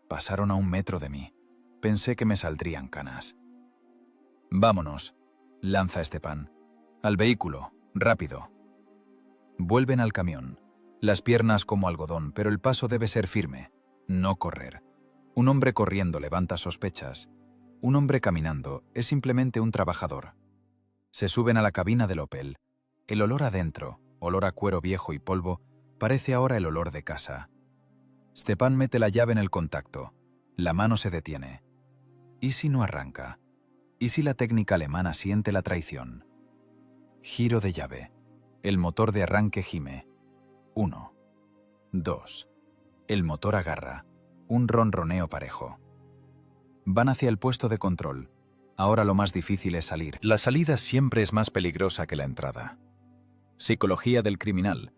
«Pasaron a 1 metro de mí. Pensé que me saldrían canas». «Vámonos», lanza Stepan. «Al vehículo, rápido». Vuelven al camión. Las piernas como algodón, pero el paso debe ser firme, no correr. Un hombre corriendo levanta sospechas. Un hombre caminando es simplemente un trabajador. Se suben a la cabina del Opel. El olor adentro, olor a cuero viejo y polvo, parece ahora el olor de casa. Stepan mete la llave en el contacto. La mano se detiene. ¿Y si no arranca? ¿Y si la técnica alemana siente la traición? Giro de llave. El motor de arranque gime. 1, 2. El motor agarra. Un ronroneo parejo. Van hacia el puesto de control. Ahora lo más difícil es salir. La salida siempre es más peligrosa que la entrada. Psicología del criminal.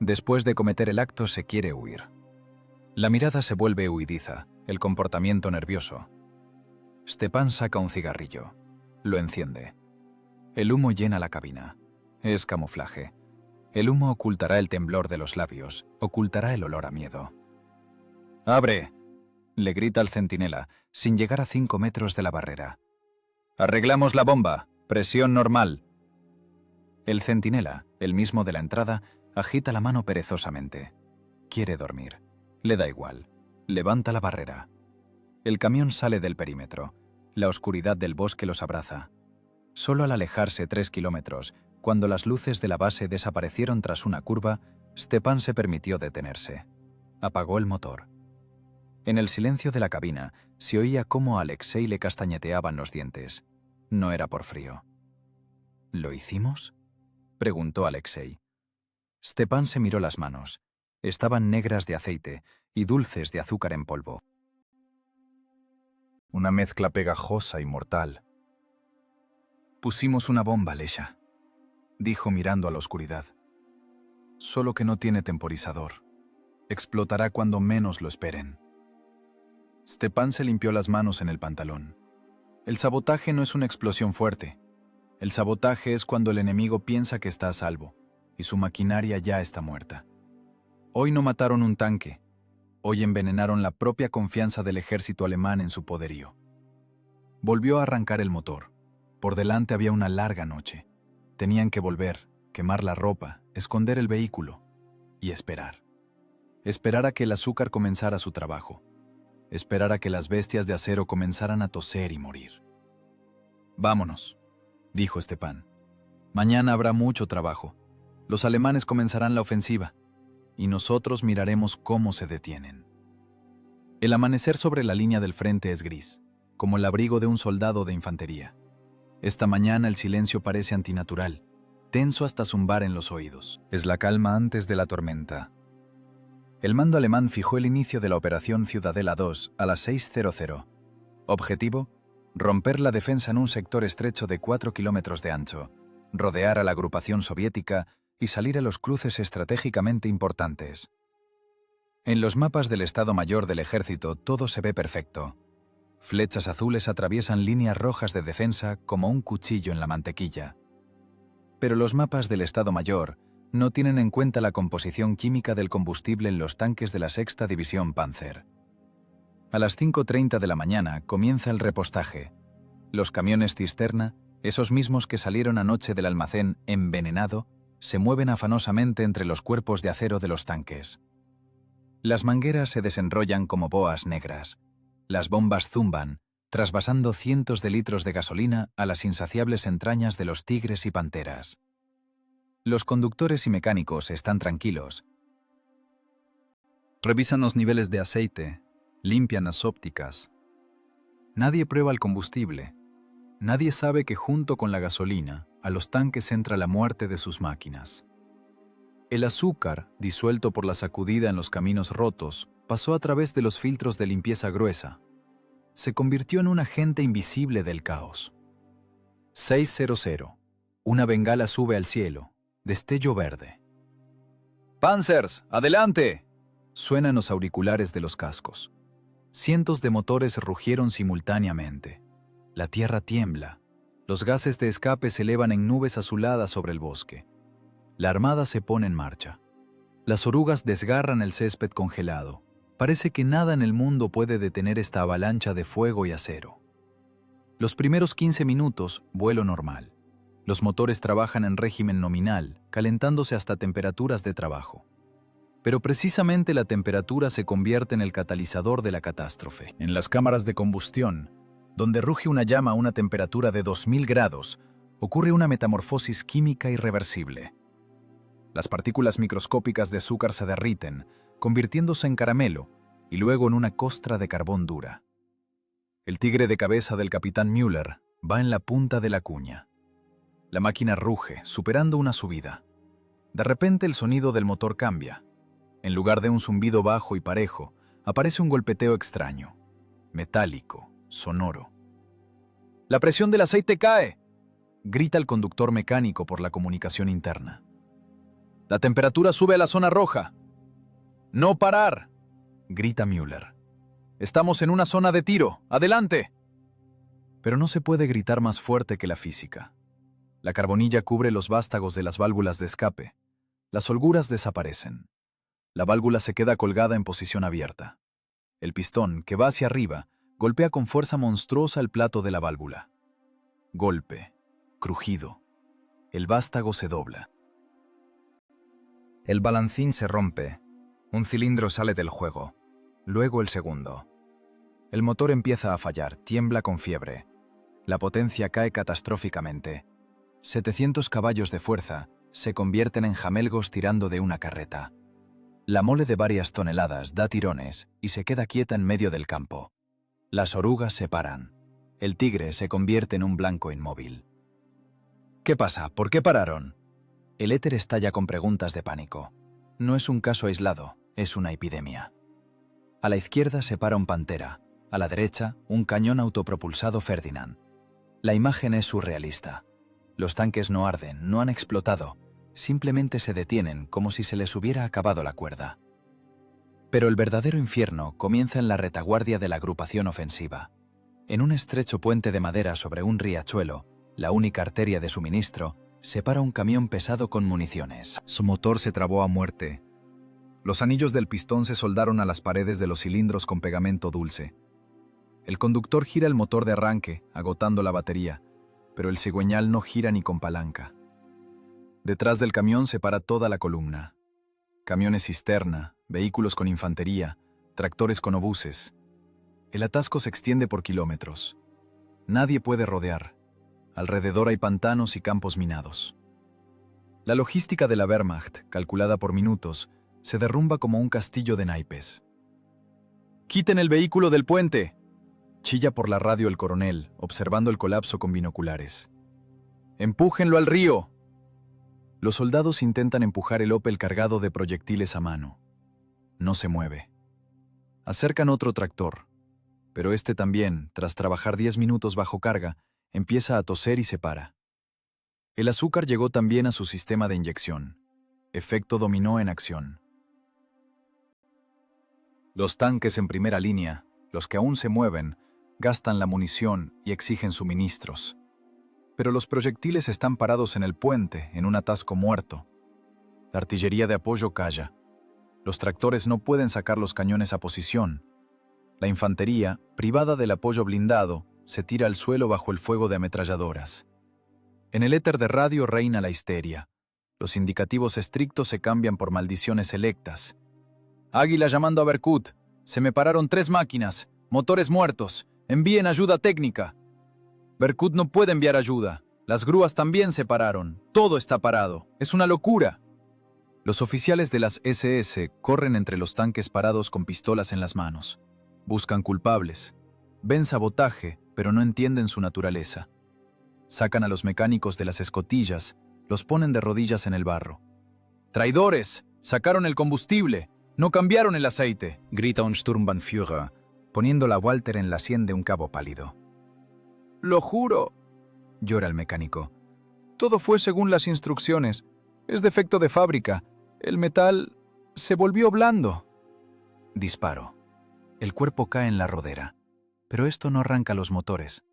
Después de cometer el acto se quiere huir. La mirada se vuelve huidiza, el comportamiento nervioso. Stepan saca un cigarrillo. Lo enciende. El humo llena la cabina. Es camuflaje. El humo ocultará el temblor de los labios, ocultará el olor a miedo. «¡Abre!», le grita al centinela, sin llegar a 5 metros de la barrera. «Arreglamos la bomba. Presión normal». El centinela, el mismo de la entrada, agita la mano perezosamente. Quiere dormir. Le da igual. Levanta la barrera. El camión sale del perímetro. La oscuridad del bosque los abraza. Solo al alejarse 3 kilómetros, cuando las luces de la base desaparecieron tras una curva, Stepan se permitió detenerse. Apagó el motor. En el silencio de la cabina se oía cómo a Alexei le castañeteaban los dientes. No era por frío. ¿Lo hicimos?, preguntó Alexei. Stepan se miró las manos. Estaban negras de aceite y dulces de azúcar en polvo. Una mezcla pegajosa y mortal. «Pusimos una bomba, Lesha», dijo mirando a la oscuridad. «Solo que no tiene temporizador. Explotará cuando menos lo esperen». Stepan se limpió las manos en el pantalón. El sabotaje no es una explosión fuerte. El sabotaje es cuando el enemigo piensa que está a salvo y su maquinaria ya está muerta. Hoy no mataron un tanque. Hoy envenenaron la propia confianza del ejército alemán en su poderío. Volvió a arrancar el motor. Por delante había una larga noche. Tenían que volver, quemar la ropa, esconder el vehículo y esperar. Esperar a que el azúcar comenzara su trabajo. Esperar a que las bestias de acero comenzaran a toser y morir. «Vámonos», dijo Stepan. «Mañana habrá mucho trabajo. Los alemanes comenzarán la ofensiva y nosotros miraremos cómo se detienen». El amanecer sobre la línea del frente es gris, como el abrigo de un soldado de infantería. Esta mañana el silencio parece antinatural, tenso hasta zumbar en los oídos. Es la calma antes de la tormenta. El mando alemán fijó el inicio de la operación Ciudadela II a las 6:00. Objetivo: romper la defensa en un sector estrecho de 4 kilómetros de ancho, rodear a la agrupación soviética y salir a los cruces estratégicamente importantes. En los mapas del Estado Mayor del Ejército todo se ve perfecto. Flechas azules atraviesan líneas rojas de defensa como un cuchillo en la mantequilla. Pero los mapas del Estado Mayor no tienen en cuenta la composición química del combustible en los tanques de la 6ª División Panzer. A las 5:30 de la mañana comienza el repostaje. Los camiones cisterna, esos mismos que salieron anoche del almacén envenenado, se mueven afanosamente entre los cuerpos de acero de los tanques. Las mangueras se desenrollan como boas negras. Las bombas zumban, trasvasando cientos de litros de gasolina a las insaciables entrañas de los tigres y panteras. Los conductores y mecánicos están tranquilos. Revisan los niveles de aceite, limpian las ópticas. Nadie prueba el combustible. Nadie sabe que junto con la gasolina, a los tanques entra la muerte de sus máquinas. El azúcar, disuelto por la sacudida en los caminos rotos, pasó a través de los filtros de limpieza gruesa. Se convirtió en un agente invisible del caos. 600. Una bengala sube al cielo. Destello verde. ¡Panzers, adelante! Suenan los auriculares de los cascos. Cientos de motores rugieron simultáneamente. La tierra tiembla. Los gases de escape se elevan en nubes azuladas sobre el bosque. La armada se pone en marcha. Las orugas desgarran el césped congelado. Parece que nada en el mundo puede detener esta avalancha de fuego y acero. Los primeros 15 minutos, vuelo normal. Los motores trabajan en régimen nominal, calentándose hasta temperaturas de trabajo. Pero precisamente la temperatura se convierte en el catalizador de la catástrofe. En las cámaras de combustión, donde ruge una llama a una temperatura de 2000 grados, ocurre una metamorfosis química irreversible. Las partículas microscópicas de azúcar se derriten, convirtiéndose en caramelo y luego en una costra de carbón dura. El tigre de cabeza del capitán Müller va en la punta de la cuña. La máquina ruge, superando una subida. De repente el sonido del motor cambia. En lugar de un zumbido bajo y parejo, aparece un golpeteo extraño, metálico, sonoro. «¡La presión del aceite cae!», grita el conductor mecánico por la comunicación interna. «La temperatura sube a la zona roja». «¡No parar!», grita Müller. «Estamos en una zona de tiro. ¡Adelante!». Pero no se puede gritar más fuerte que la física. La carbonilla cubre los vástagos de las válvulas de escape. Las holguras desaparecen. La válvula se queda colgada en posición abierta. El pistón, que va hacia arriba, golpea con fuerza monstruosa el plato de la válvula. Golpe, crujido. El vástago se dobla. El balancín se rompe. Un cilindro sale del juego. Luego el segundo. El motor empieza a fallar, tiembla con fiebre. La potencia cae catastróficamente. 700 caballos de fuerza se convierten en jamelgos tirando de una carreta. La mole de varias toneladas da tirones y se queda quieta en medio del campo. Las orugas se paran. El tigre se convierte en un blanco inmóvil. ¿Qué pasa? ¿Por qué pararon? El éter estalla con preguntas de pánico. No es un caso aislado, es una epidemia. A la izquierda se para un Pantera, a la derecha un cañón autopropulsado Ferdinand. La imagen es surrealista. Los tanques no arden, no han explotado, simplemente se detienen como si se les hubiera acabado la cuerda. Pero el verdadero infierno comienza en la retaguardia de la agrupación ofensiva. En un estrecho puente de madera sobre un riachuelo, la única arteria de suministro, se para un camión pesado con municiones. Su motor se trabó a muerte. Los anillos del pistón se soldaron a las paredes de los cilindros con pegamento dulce. El conductor gira el motor de arranque, agotando la batería, pero el cigüeñal no gira ni con palanca. Detrás del camión se para toda la columna. Camiones cisterna, vehículos con infantería, tractores con obuses. El atasco se extiende por kilómetros. Nadie puede rodear. Alrededor hay pantanos y campos minados. La logística de la Wehrmacht, calculada por minutos, se derrumba como un castillo de naipes. «¡Quiten el vehículo del puente!», chilla por la radio el coronel, observando el colapso con binoculares. «¡Empújenlo al río!». Los soldados intentan empujar el Opel cargado de proyectiles a mano. No se mueve. Acercan otro tractor, pero este también, tras trabajar 10 minutos bajo carga, empieza a toser y se para. El azúcar llegó también a su sistema de inyección. Efecto dominó en acción. Los tanques en primera línea, los que aún se mueven, gastan la munición y exigen suministros. pero los proyectiles están parados en el puente, en un atasco muerto. La artillería de apoyo calla. Los tractores no pueden sacar los cañones a posición. La infantería, privada del apoyo blindado, se tira al suelo bajo el fuego de ametralladoras. En el éter de radio reina la histeria. Los indicativos estrictos se cambian por maldiciones selectas. Águila llamando a Berkut. Se me pararon 3 máquinas. Motores muertos. Envíen ayuda técnica. Berkut no puede enviar ayuda. Las grúas también se pararon. Todo está parado. Es una locura. Los oficiales de las SS corren entre los tanques parados con pistolas en las manos. Buscan culpables. Ven sabotaje, pero no entienden su naturaleza. Sacan a los mecánicos de las escotillas, los ponen de rodillas en el barro. ¡Traidores! ¡Sacaron el combustible! ¡No cambiaron el aceite!, grita un Sturmbannführer, poniendo la Walter en la sien de un cabo pálido. «Lo juro», llora el mecánico. «Todo fue según las instrucciones. Es defecto de fábrica. El metal se volvió blando». Disparo. El cuerpo cae en la rodera. Pero esto no arranca los motores.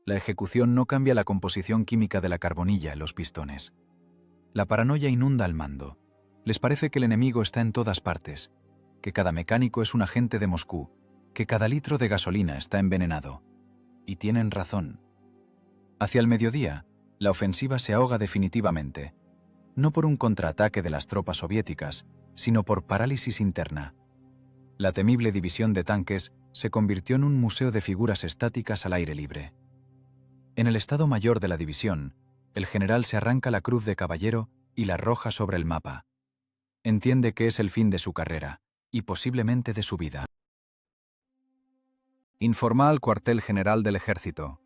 La ejecución no cambia la composición química de la carbonilla en los pistones. La paranoia inunda al mando. Les parece que el enemigo está en todas partes, que cada mecánico es un agente de Moscú, que cada litro de gasolina está envenenado. Y tienen razón. Hacia el mediodía, la ofensiva se ahoga definitivamente, no por un contraataque de las tropas soviéticas, sino por parálisis interna. La temible división de tanques se convirtió en un museo de figuras estáticas al aire libre. En el Estado Mayor de la división, el general se arranca la cruz de caballero y la arroja sobre el mapa. Entiende que es el fin de su carrera, y posiblemente de su vida. Informa al cuartel general del ejército.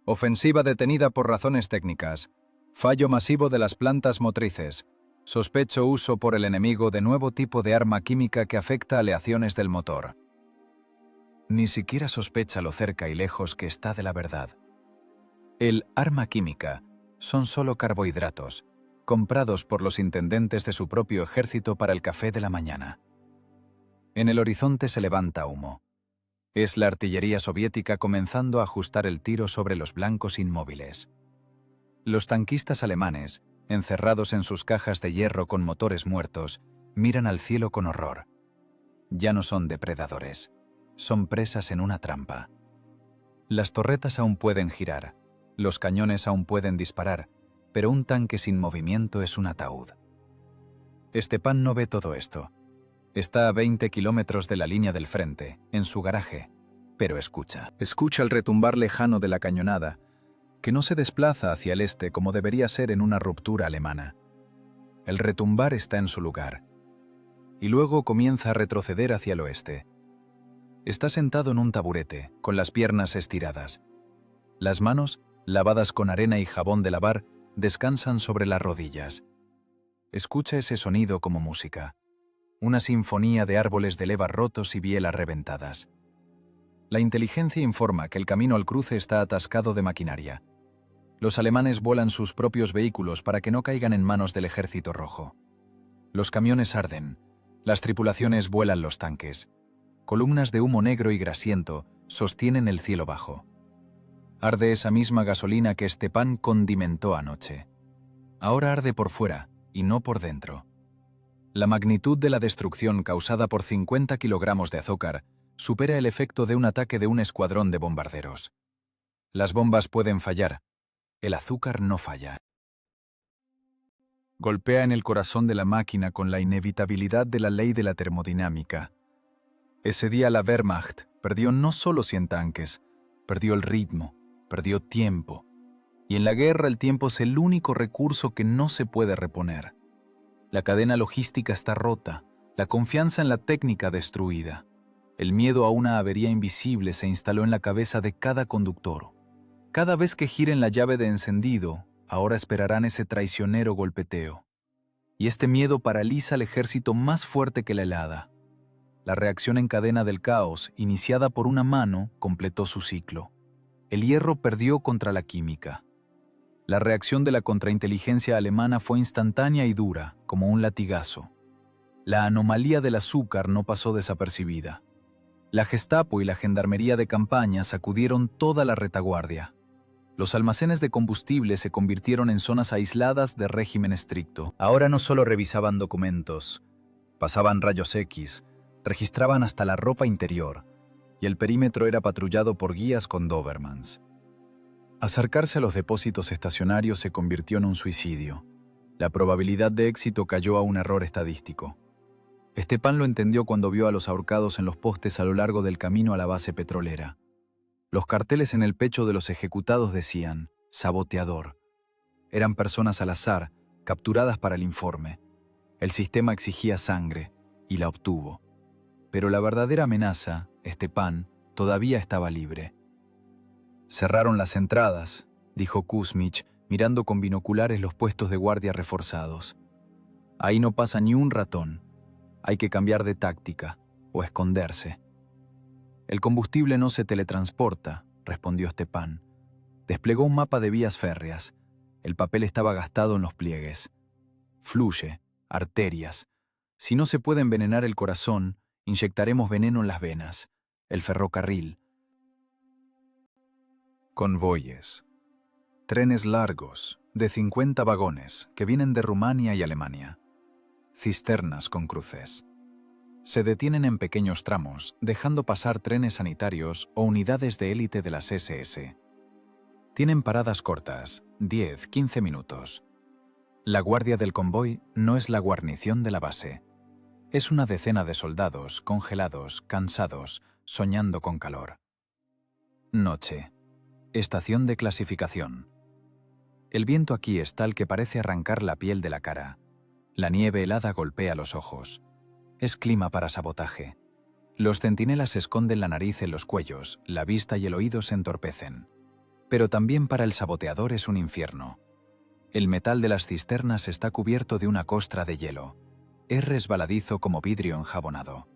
Ofensiva detenida por razones técnicas. Fallo masivo de las plantas motrices. Sospecho uso por el enemigo de nuevo tipo de arma química que afecta aleaciones del motor. Ni siquiera sospecha lo cerca y lejos que está de la verdad. El arma química son solo carbohidratos, comprados por los intendentes de su propio ejército para el café de la mañana. En el horizonte se levanta humo. Es la artillería soviética comenzando a ajustar el tiro sobre los blancos inmóviles. Los tanquistas alemanes, encerrados en sus cajas de hierro con motores muertos, miran al cielo con horror. Ya no son depredadores, son presas en una trampa. Las torretas aún pueden girar, los cañones aún pueden disparar, pero un tanque sin movimiento es un ataúd. Stepan no ve todo esto. Está a 20 kilómetros de la línea del frente, en su garaje, pero escucha. Escucha el retumbar lejano de la cañonada, que no se desplaza hacia el este como debería ser en una ruptura alemana. El retumbar está en su lugar, y luego comienza a retroceder hacia el oeste. Está sentado en un taburete, con las piernas estiradas. Las manos, lavadas con arena y jabón de lavar, descansan sobre las rodillas. Escucha ese sonido como música. Una sinfonía de árboles de levas rotos y bielas reventadas. La inteligencia informa que el camino al cruce está atascado de maquinaria. Los alemanes vuelan sus propios vehículos para que no caigan en manos del ejército rojo. Los camiones arden. Las tripulaciones vuelan los tanques. Columnas de humo negro y grasiento sostienen el cielo bajo. Arde esa misma gasolina que Stepan condimentó anoche. Ahora arde por fuera y no por dentro. La magnitud de la destrucción causada por 50 kilogramos de azúcar supera el efecto de un ataque de un escuadrón de bombarderos. Las bombas pueden fallar. El azúcar no falla. Golpea en el corazón de la máquina con la inevitabilidad de la ley de la termodinámica. Ese día la Wehrmacht perdió no solo 100 tanques, perdió el ritmo, perdió tiempo. Y en la guerra el tiempo es el único recurso que no se puede reponer. La cadena logística está rota, la confianza en la técnica destruida. El miedo a una avería invisible se instaló en la cabeza de cada conductor. Cada vez que giren la llave de encendido, ahora esperarán ese traicionero golpeteo. Y este miedo paraliza al ejército más fuerte que la helada. La reacción en cadena del caos, iniciada por una mano, completó su ciclo. El hierro perdió contra la química. La reacción de la contrainteligencia alemana fue instantánea y dura, como un latigazo. La anomalía del azúcar no pasó desapercibida. La Gestapo y la Gendarmería de campaña sacudieron toda la retaguardia. Los almacenes de combustible se convirtieron en zonas aisladas de régimen estricto. Ahora no solo revisaban documentos, pasaban rayos X, registraban hasta la ropa interior, y el perímetro era patrullado por guías con Dobermans. Acercarse a los depósitos estacionarios se convirtió en un suicidio. La probabilidad de éxito cayó a un error estadístico. Stepan lo entendió cuando vio a los ahorcados en los postes a lo largo del camino a la base petrolera. Los carteles en el pecho de los ejecutados decían «saboteador». Eran personas al azar, capturadas para el informe. El sistema exigía sangre, y la obtuvo. Pero la verdadera amenaza, Stepan, todavía estaba libre. «Cerraron las entradas», dijo Kuzmich, mirando con binoculares los puestos de guardia reforzados. «Ahí no pasa ni un ratón. Hay que cambiar de táctica, o esconderse». «El combustible no se teletransporta», respondió Stepan. Desplegó un mapa de vías férreas. El papel estaba gastado en los pliegues. «Fluye, arterias. Si no se puede envenenar el corazón, inyectaremos veneno en las venas. El ferrocarril». Convoyes. Trenes largos, de 50 vagones, que vienen de Rumania y Alemania. Cisternas con cruces. Se detienen en pequeños tramos, dejando pasar trenes sanitarios o unidades de élite de las SS. Tienen paradas cortas, 10-15 minutos. La guardia del convoy no es la guarnición de la base. Es una decena de soldados, congelados, cansados, soñando con calor. Noche. Estación de clasificación. El viento aquí es tal que parece arrancar la piel de la cara. La nieve helada golpea los ojos. Es clima para sabotaje. Los centinelas esconden la nariz en los cuellos, la vista y el oído se entorpecen. Pero también para el saboteador es un infierno. El metal de las cisternas está cubierto de una costra de hielo. Es resbaladizo como vidrio enjabonado.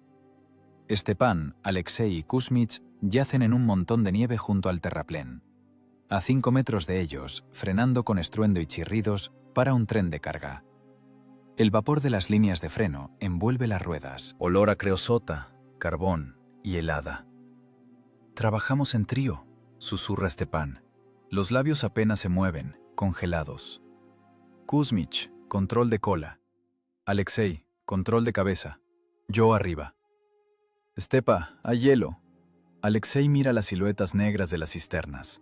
Stepan, Alexei y Kuzmich yacen en un montón de nieve junto al terraplén. A 5 metros de ellos, frenando con estruendo y chirridos, para un tren de carga. El vapor de las líneas de freno envuelve las ruedas. Olor a creosota, carbón y helada. «Trabajamos en trío», susurra Stepan. Los labios apenas se mueven, congelados. Kuzmich, control de cola. Alexei, control de cabeza. Yo arriba. «Stepa, hay hielo». Alexei mira las siluetas negras de las cisternas.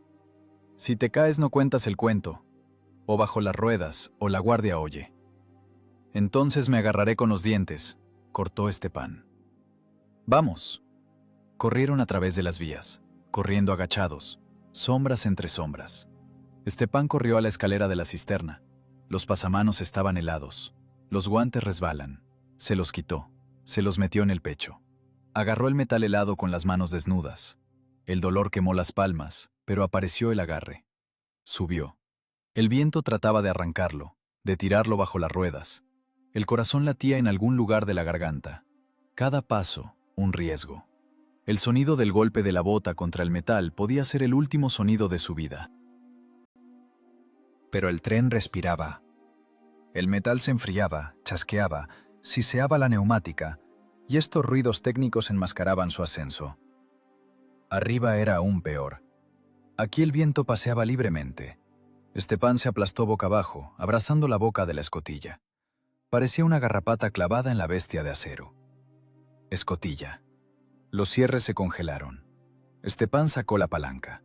«Si te caes no cuentas el cuento. O bajo las ruedas, o la guardia oye». «Entonces me agarraré con los dientes», cortó Stepan. «Vamos». Corrieron a través de las vías, corriendo agachados, sombras entre sombras. Stepan corrió a la escalera de la cisterna. Los pasamanos estaban helados. Los guantes resbalan. Se los quitó. Se los metió en el pecho. Agarró el metal helado con las manos desnudas. El dolor quemó las palmas, pero apareció el agarre. Subió. El viento trataba de arrancarlo, de tirarlo bajo las ruedas. El corazón latía en algún lugar de la garganta. Cada paso, un riesgo. El sonido del golpe de la bota contra el metal podía ser el último sonido de su vida. Pero el tren respiraba. El metal se enfriaba, chasqueaba, siseaba la neumática, y estos ruidos técnicos enmascaraban su ascenso. Arriba era aún peor. Aquí el viento paseaba libremente. Stepan se aplastó boca abajo, abrazando la boca de la escotilla. Parecía una garrapata clavada en la bestia de acero. Escotilla. Los cierres se congelaron. Stepan sacó la palanca.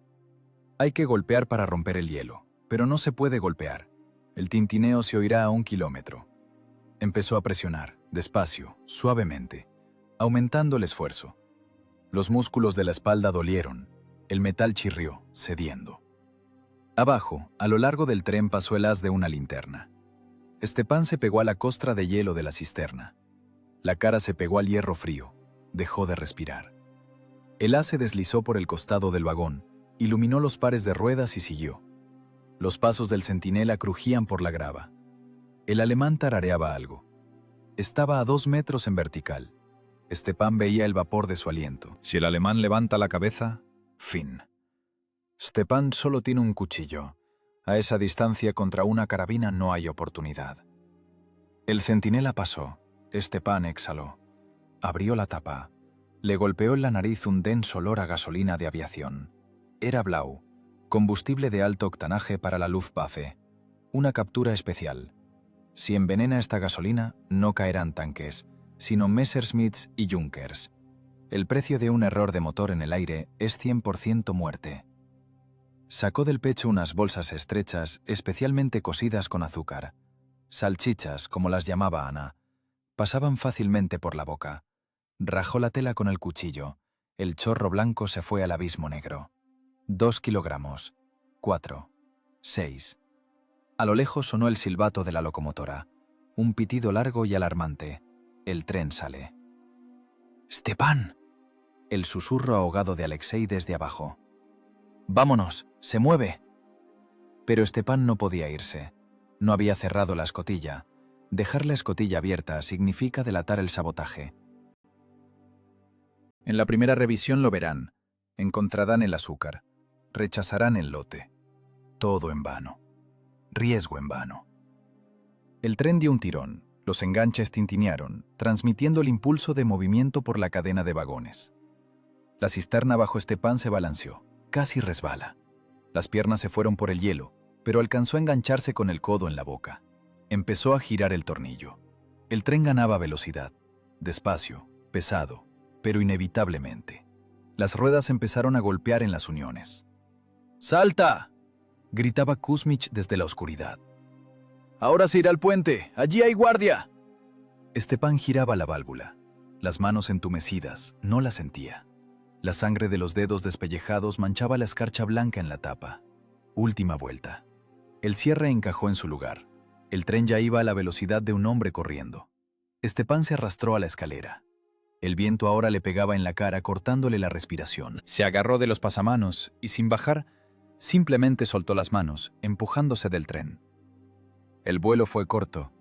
Hay que golpear para romper el hielo, pero no se puede golpear. El tintineo se oirá a 1 kilómetro. Empezó a presionar, despacio, suavemente, aumentando el esfuerzo. Los músculos de la espalda dolieron. El metal chirrió, cediendo. Abajo, a lo largo del tren pasó el haz de una linterna. Stepan se pegó a la costra de hielo de la cisterna. La cara se pegó al hierro frío. Dejó de respirar. El haz se deslizó por el costado del vagón, iluminó los pares de ruedas y siguió. Los pasos del centinela crujían por la grava. El alemán tarareaba algo. Estaba a 2 metros en vertical. Stepan veía el vapor de su aliento. Si el alemán levanta la cabeza, fin. Stepan solo tiene un cuchillo. A esa distancia contra una carabina no hay oportunidad. El centinela pasó. Stepan exhaló. Abrió la tapa. Le golpeó en la nariz un denso olor a gasolina de aviación. Era Blau. Combustible de alto octanaje para la Luftwaffe. Una captura especial. Si envenena esta gasolina, no caerán tanques, sino Messerschmitts y Junkers. El precio de un error de motor en el aire es 100% muerte. Sacó del pecho unas bolsas estrechas especialmente cosidas con azúcar. Salchichas, como las llamaba Ana. Pasaban fácilmente por la boca. Rajó la tela con el cuchillo. El chorro blanco se fue al abismo negro. 2 kilogramos. 4. 6. A lo lejos sonó el silbato de la locomotora. Un pitido largo y alarmante. El tren sale. «¡Stepan!», el susurro ahogado de Alexei desde abajo. «¡Vámonos! ¡Se mueve!». Pero Stepan no podía irse. No había cerrado la escotilla. Dejar la escotilla abierta significa delatar el sabotaje. En la primera revisión lo verán. Encontrarán el azúcar. Rechazarán el lote. Todo en vano. Riesgo en vano. El tren dio un tirón. Los enganches tintinearon, transmitiendo el impulso de movimiento por la cadena de vagones. La cisterna bajo Stepan se balanceó. Casi resbala. Las piernas se fueron por el hielo, pero alcanzó a engancharse con el codo en la boca. Empezó a girar el tornillo. El tren ganaba velocidad. Despacio, pesado, pero inevitablemente. Las ruedas empezaron a golpear en las uniones. «¡Salta!», gritaba Kuzmich desde la oscuridad. «¡Ahora se irá al puente! ¡Allí hay guardia!». Stepan giraba la válvula. Las manos entumecidas, no la sentía. La sangre de los dedos despellejados manchaba la escarcha blanca en la tapa. Última vuelta. El cierre encajó en su lugar. El tren ya iba a la velocidad de un hombre corriendo. Stepan se arrastró a la escalera. El viento ahora le pegaba en la cara, cortándole la respiración. Se agarró de los pasamanos y, sin bajar, simplemente soltó las manos, empujándose del tren. El vuelo fue corto.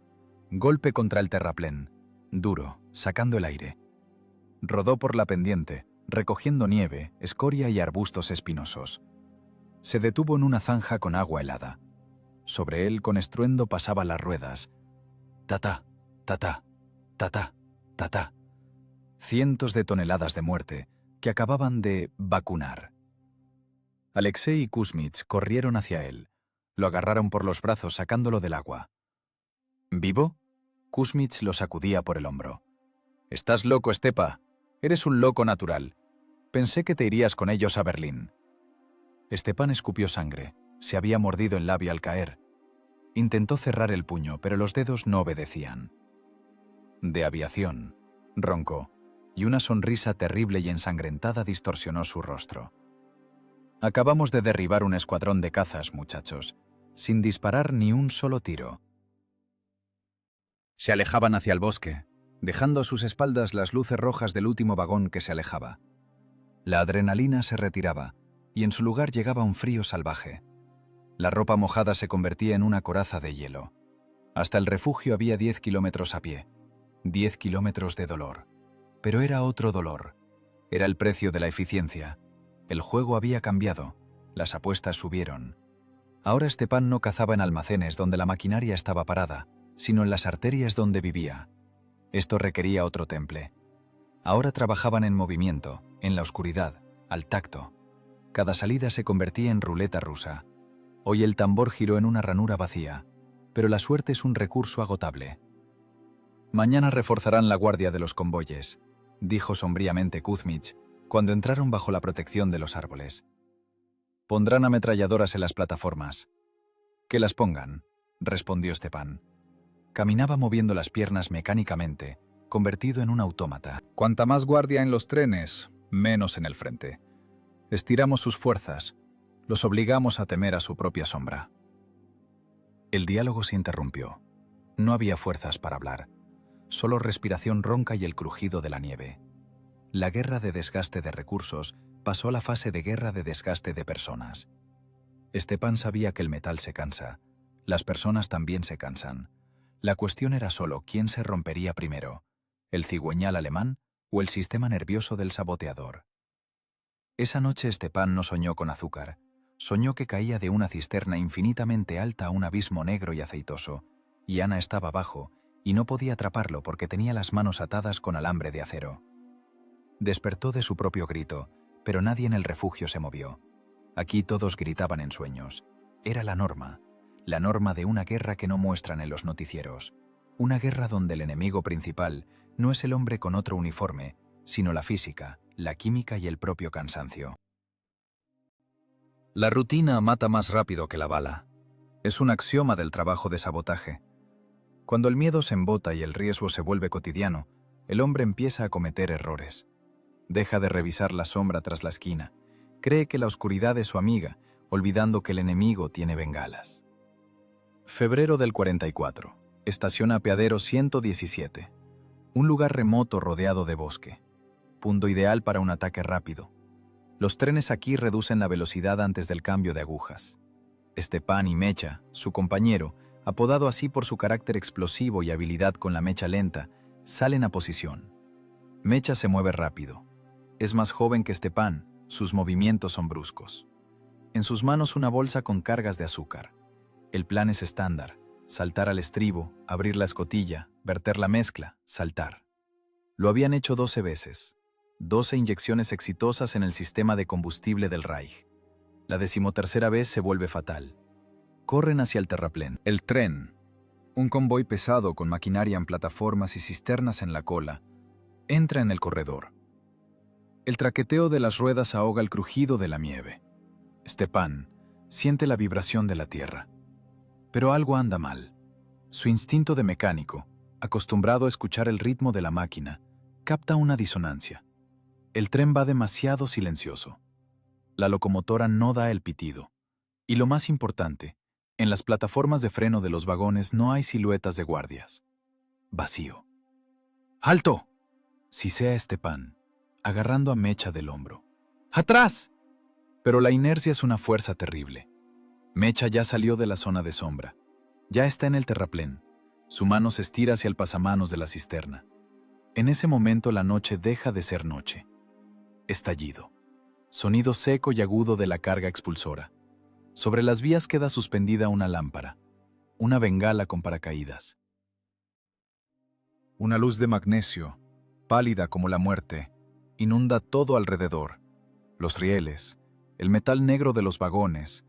Golpe contra el terraplén, duro, sacando el aire. Rodó por la pendiente, recogiendo nieve, escoria y arbustos espinosos. Se detuvo en una zanja con agua helada. Sobre él, con estruendo, pasaban las ruedas. Ta-ta, ta-ta, ta-ta, ta-ta. Cientos de toneladas de muerte que acababan de vacunar. Alexei y Kuzmich corrieron hacia él. Lo agarraron por los brazos sacándolo del agua. ¿Vivo? Kuzmich lo sacudía por el hombro. «Estás loco, Stepa. Eres un loco natural. Pensé que te irías con ellos a Berlín». Stepan escupió sangre. Se había mordido el labio al caer. Intentó cerrar el puño, pero los dedos no obedecían. «De aviación», roncó, y una sonrisa terrible y ensangrentada distorsionó su rostro. «Acabamos de derribar un escuadrón de cazas, muchachos, sin disparar ni un solo tiro». Se alejaban hacia el bosque, dejando a sus espaldas las luces rojas del último vagón que se alejaba. La adrenalina se retiraba, y en su lugar llegaba un frío salvaje. La ropa mojada se convertía en una coraza de hielo. Hasta el refugio había 10 kilómetros a pie. 10 kilómetros de dolor. Pero era otro dolor. Era el precio de la eficiencia. El juego había cambiado. Las apuestas subieron. Ahora Stepan no cazaba en almacenes donde la maquinaria estaba parada, sino en las arterias donde vivía. Esto requería otro temple. Ahora trabajaban en movimiento, en la oscuridad, al tacto. Cada salida se convertía en ruleta rusa. Hoy el tambor giró en una ranura vacía, pero la suerte es un recurso agotable. «Mañana reforzarán la guardia de los convoyes», dijo sombríamente Kuzmich cuando entraron bajo la protección de los árboles. «Pondrán ametralladoras en las plataformas». «Que las pongan», respondió Stepan. Caminaba moviendo las piernas mecánicamente, convertido en un autómata. «Cuanta más guardia en los trenes, menos en el frente. Estiramos sus fuerzas, los obligamos a temer a su propia sombra». El diálogo se interrumpió. No había fuerzas para hablar, solo respiración ronca y el crujido de la nieve. La guerra de desgaste de recursos pasó a la fase de guerra de desgaste de personas. Stepan sabía que el metal se cansa, las personas también se cansan. La cuestión era solo quién se rompería primero, el cigüeñal alemán o el sistema nervioso del saboteador. Esa noche Stepan no soñó con azúcar, soñó que caía de una cisterna infinitamente alta a un abismo negro y aceitoso, y Ana estaba abajo y no podía atraparlo porque tenía las manos atadas con alambre de acero. Despertó de su propio grito, pero nadie en el refugio se movió. Aquí todos gritaban en sueños. Era la norma de una guerra que no muestran en los noticieros. Una guerra donde el enemigo principal no es el hombre con otro uniforme, sino la física, la química y el propio cansancio. La rutina mata más rápido que la bala. Es un axioma del trabajo de sabotaje. Cuando el miedo se embota y el riesgo se vuelve cotidiano, el hombre empieza a cometer errores. Deja de revisar la sombra tras la esquina. Cree que la oscuridad es su amiga, olvidando que el enemigo tiene bengalas. Febrero del 44. Estación Apeadero 117. Un lugar remoto rodeado de bosque. Punto ideal para un ataque rápido. Los trenes aquí reducen la velocidad antes del cambio de agujas. Stepan y Mecha, su compañero, apodado así por su carácter explosivo y habilidad con la mecha lenta, salen a posición. Mecha se mueve rápido. Es más joven que Stepan, sus movimientos son bruscos. En sus manos una bolsa con cargas de azúcar. El plan es estándar: saltar al estribo, abrir la escotilla, verter la mezcla, saltar. Lo habían hecho 12 veces. 12 inyecciones exitosas en el sistema de combustible del Reich. La 13ª vez se vuelve fatal. Corren hacia el terraplén. El tren, un convoy pesado con maquinaria en plataformas y cisternas en la cola, entra en el corredor. El traqueteo de las ruedas ahoga el crujido de la nieve. Stepan siente la vibración de la tierra. Pero algo anda mal. Su instinto de mecánico, acostumbrado a escuchar el ritmo de la máquina, capta una disonancia. El tren va demasiado silencioso. La locomotora no da el pitido. Y lo más importante, en las plataformas de freno de los vagones no hay siluetas de guardias. Vacío. ¡Alto!, sisea Stepan, agarrando a Mecha del hombro. ¡Atrás! Pero la inercia es una fuerza terrible. Mecha ya salió de la zona de sombra. Ya está en el terraplén. Su mano se estira hacia el pasamanos de la cisterna. En ese momento la noche deja de ser noche. Estallido. Sonido seco y agudo de la carga expulsora. Sobre las vías queda suspendida una lámpara. Una bengala con paracaídas. Una luz de magnesio, pálida como la muerte, inunda todo alrededor. Los rieles, el metal negro de los vagones,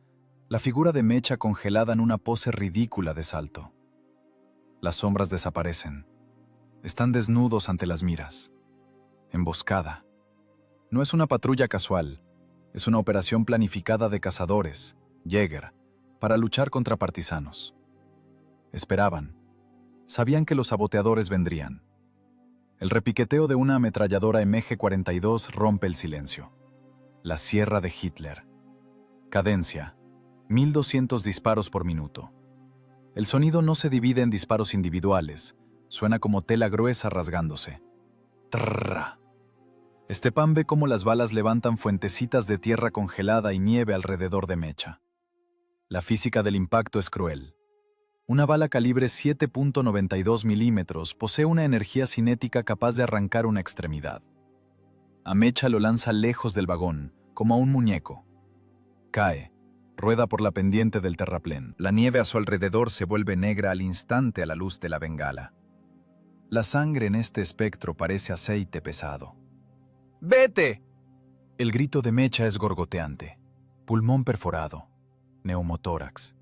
la figura de Mecha congelada en una pose ridícula de salto. Las sombras desaparecen. Están desnudos ante las miras. Emboscada. No es una patrulla casual, es una operación planificada de cazadores, Jäger, para luchar contra partisanos. Esperaban. Sabían que los saboteadores vendrían. El repiqueteo de una ametralladora MG-42 rompe el silencio. La sierra de Hitler. Cadencia: 1200 disparos por minuto. El sonido no se divide en disparos individuales, suena como tela gruesa rasgándose. Trrrra. Stepan ve cómo las balas levantan fuentecitas de tierra congelada y nieve alrededor de Mecha. La física del impacto es cruel. Una bala calibre 7.92 milímetros posee una energía cinética capaz de arrancar una extremidad. A Mecha lo lanza lejos del vagón, como a un muñeco. Cae, rueda por la pendiente del terraplén. La nieve a su alrededor se vuelve negra al instante a la luz de la bengala. La sangre en este espectro parece aceite pesado. ¡Vete! El grito de Mecha es gorgoteante. Pulmón perforado. Neumotórax.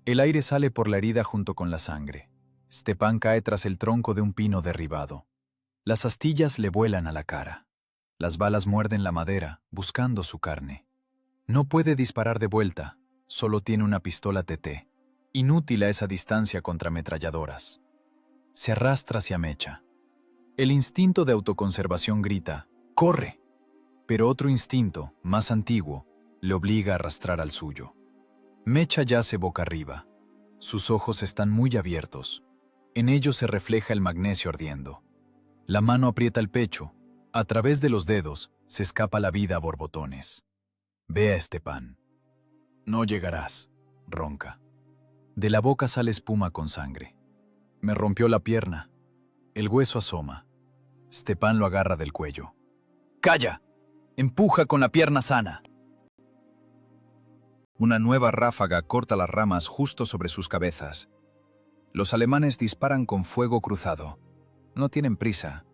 El aire sale por la herida junto con la sangre. Stepan cae tras el tronco de un pino derribado. Las astillas le vuelan a la cara. Las balas muerden la madera, buscando su carne. No puede disparar de vuelta, solo tiene una pistola TT. Inútil a esa distancia contra ametralladoras. Se arrastra hacia Mecha. El instinto de autoconservación grita: ¡corre! Pero otro instinto, más antiguo, le obliga a arrastrar al suyo. Mecha yace boca arriba. Sus ojos están muy abiertos. En ellos se refleja el magnesio ardiendo. La mano aprieta el pecho. A través de los dedos se escapa la vida a borbotones. Ve a Stepan. No llegarás, ronca. De la boca sale espuma con sangre. Me rompió la pierna. El hueso asoma. Stepan lo agarra del cuello. ¡Calla! ¡Empuja con la pierna sana! Una nueva ráfaga corta las ramas justo sobre sus cabezas. Los alemanes disparan con fuego cruzado. No tienen prisa.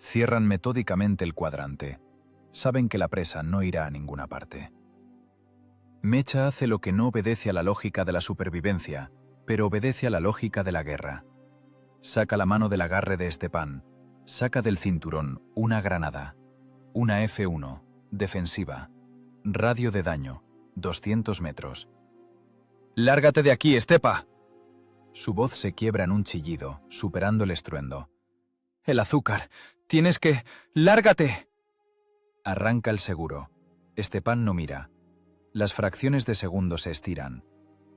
Cierran metódicamente el cuadrante. Saben que la presa no irá a ninguna parte. Mecha hace lo que no obedece a la lógica de la supervivencia, pero obedece a la lógica de la guerra. Saca la mano del agarre de Stepan, saca del cinturón una granada, una F1, defensiva, radio de daño, 200 metros. ¡Lárgate de aquí, Stepa! Su voz se quiebra en un chillido, superando el estruendo. ¡El azúcar! ¡Tienes que... ¡Lárgate! Arranca el seguro. Stepan no mira. Las fracciones de segundo se estiran.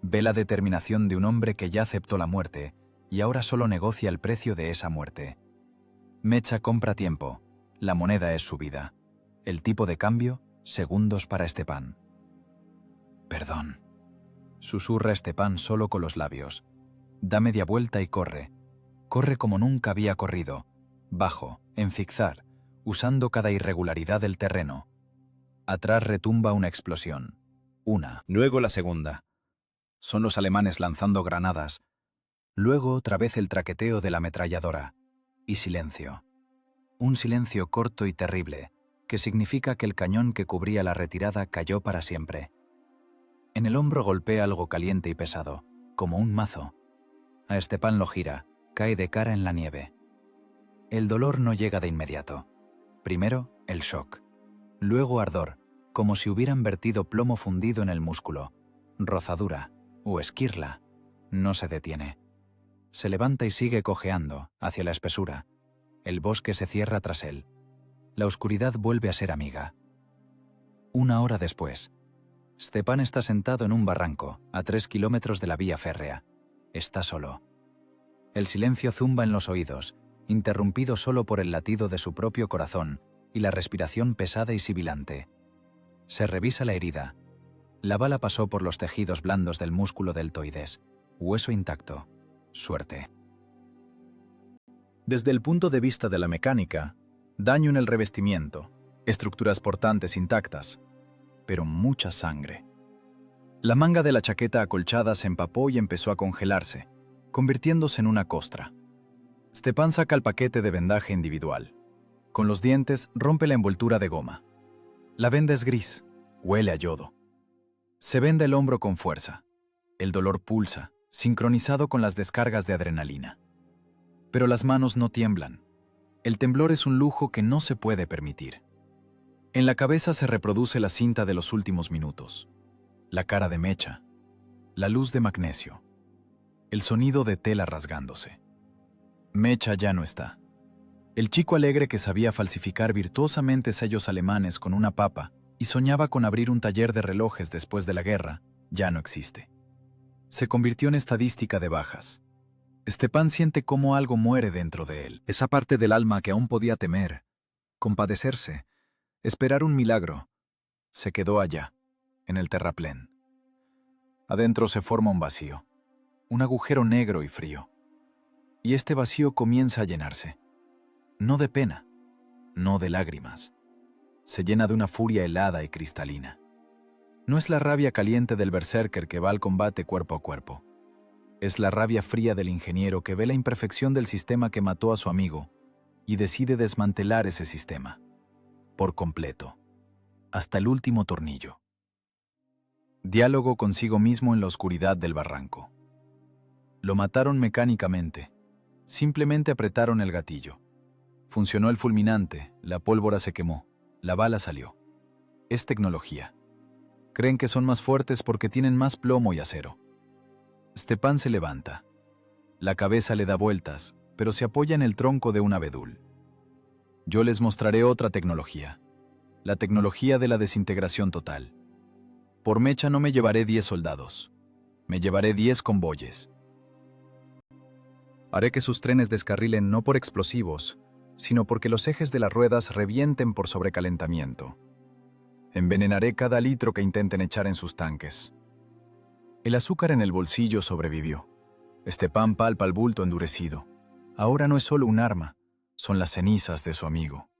Ve la determinación de un hombre que ya aceptó la muerte y ahora solo negocia el precio de esa muerte. Mecha compra tiempo. La moneda es su vida. El tipo de cambio, segundos para Stepan. Perdón. Susurra Stepan solo con los labios. Da media vuelta y corre. Corre como nunca había corrido. Bajo, en zigzag, usando cada irregularidad del terreno. Atrás retumba una explosión. Una. Luego la segunda. Son los alemanes lanzando granadas. Luego otra vez el traqueteo de la ametralladora. Y silencio. Un silencio corto y terrible, que significa que el cañón que cubría la retirada cayó para siempre. En el hombro golpea algo caliente y pesado, como un mazo. A Stepan lo gira, cae de cara en la nieve. El dolor no llega de inmediato. Primero, el shock. Luego ardor, como si hubieran vertido plomo fundido en el músculo. Rozadura, o esquirla. No se detiene. Se levanta y sigue cojeando, hacia la espesura. El bosque se cierra tras él. La oscuridad vuelve a ser amiga. 1 hora después. Stepan está sentado en un barranco, a 3 kilómetros de la vía férrea. Está solo. El silencio zumba en los oídos, interrumpido solo por el latido de su propio corazón y la respiración pesada y sibilante. Se revisa la herida. La bala pasó por los tejidos blandos del músculo deltoides. Hueso intacto. Suerte. Desde el punto de vista de la mecánica, daño en el revestimiento, estructuras portantes intactas, pero mucha sangre. La manga de la chaqueta acolchada se empapó y empezó a congelarse, convirtiéndose en una costra. Stepan saca el paquete de vendaje individual. Con los dientes rompe la envoltura de goma. La venda es gris, huele a yodo. Se venda el hombro con fuerza. El dolor pulsa, sincronizado con las descargas de adrenalina. Pero las manos no tiemblan. El temblor es un lujo que no se puede permitir. En la cabeza se reproduce la cinta de los últimos minutos. La cara de Mecha. La luz de magnesio. El sonido de tela rasgándose. Mecha ya no está. El chico alegre que sabía falsificar virtuosamente sellos alemanes con una papa y soñaba con abrir un taller de relojes después de la guerra, ya no existe. Se convirtió en estadística de bajas. Stepan siente cómo algo muere dentro de él. Esa parte del alma que aún podía temer, compadecerse, esperar un milagro, se quedó allá, en el terraplén. Adentro se forma un vacío, un agujero negro y frío. Y este vacío comienza a llenarse. No de pena, no de lágrimas. Se llena de una furia helada y cristalina. No es la rabia caliente del berserker que va al combate cuerpo a cuerpo. Es la rabia fría del ingeniero que ve la imperfección del sistema que mató a su amigo y decide desmantelar ese sistema. Por completo. Hasta el último tornillo. Diálogo consigo mismo en la oscuridad del barranco. Lo mataron mecánicamente. Simplemente apretaron el gatillo. Funcionó el fulminante, la pólvora se quemó, la bala salió. Es tecnología. Creen que son más fuertes porque tienen más plomo y acero. Stepan se levanta. La cabeza le da vueltas, pero se apoya en el tronco de un abedul. Yo les mostraré otra tecnología. La tecnología de la desintegración total. Por Mecha no me llevaré 10 soldados. Me llevaré 10 convoyes. Haré que sus trenes descarrilen no por explosivos, sino porque los ejes de las ruedas revienten por sobrecalentamiento. Envenenaré cada litro que intenten echar en sus tanques. El azúcar en el bolsillo sobrevivió. Stepan palpa el bulto endurecido. Ahora no es solo un arma, son las cenizas de su amigo.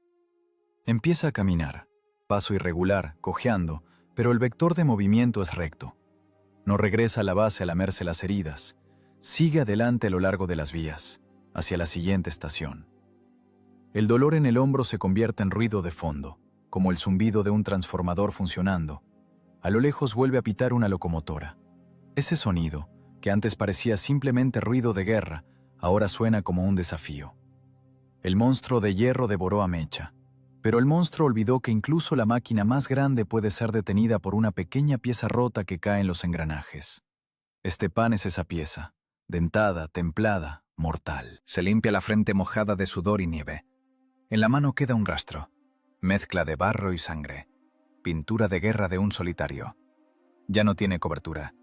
Empieza a caminar, paso irregular, cojeando, pero el vector de movimiento es recto. No regresa a la base a lamerse las heridas. Sigue adelante a lo largo de las vías, hacia la siguiente estación. El dolor en el hombro se convierte en ruido de fondo, como el zumbido de un transformador funcionando. A lo lejos vuelve a pitar una locomotora. Ese sonido, que antes parecía simplemente ruido de guerra, ahora suena como un desafío. El monstruo de hierro devoró a Mecha, pero el monstruo olvidó que incluso la máquina más grande puede ser detenida por una pequeña pieza rota que cae en los engranajes. Stepan es esa pieza, dentada, templada, mortal. Se limpia la frente mojada de sudor y nieve. En la mano queda un rastro, mezcla de barro y sangre, pintura de guerra de un solitario. Ya no tiene cobertura,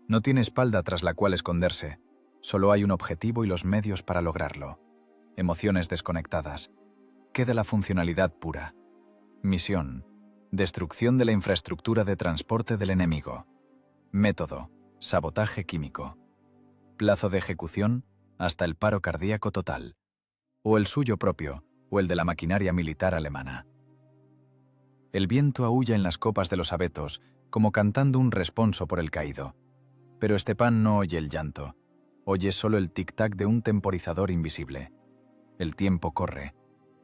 no tiene espalda tras la cual esconderse, solo hay un objetivo y los medios para lograrlo. Emociones desconectadas. Queda la funcionalidad pura. Misión: destrucción de la infraestructura de transporte del enemigo. Método: sabotaje químico. Plazo de ejecución: hasta el paro cardíaco total. O el suyo propio, o el de la maquinaria militar alemana. El viento aúlla en las copas de los abetos, como cantando un responso por el caído. Pero Stepan no oye el llanto. Oye solo el tic-tac de un temporizador invisible. El tiempo corre,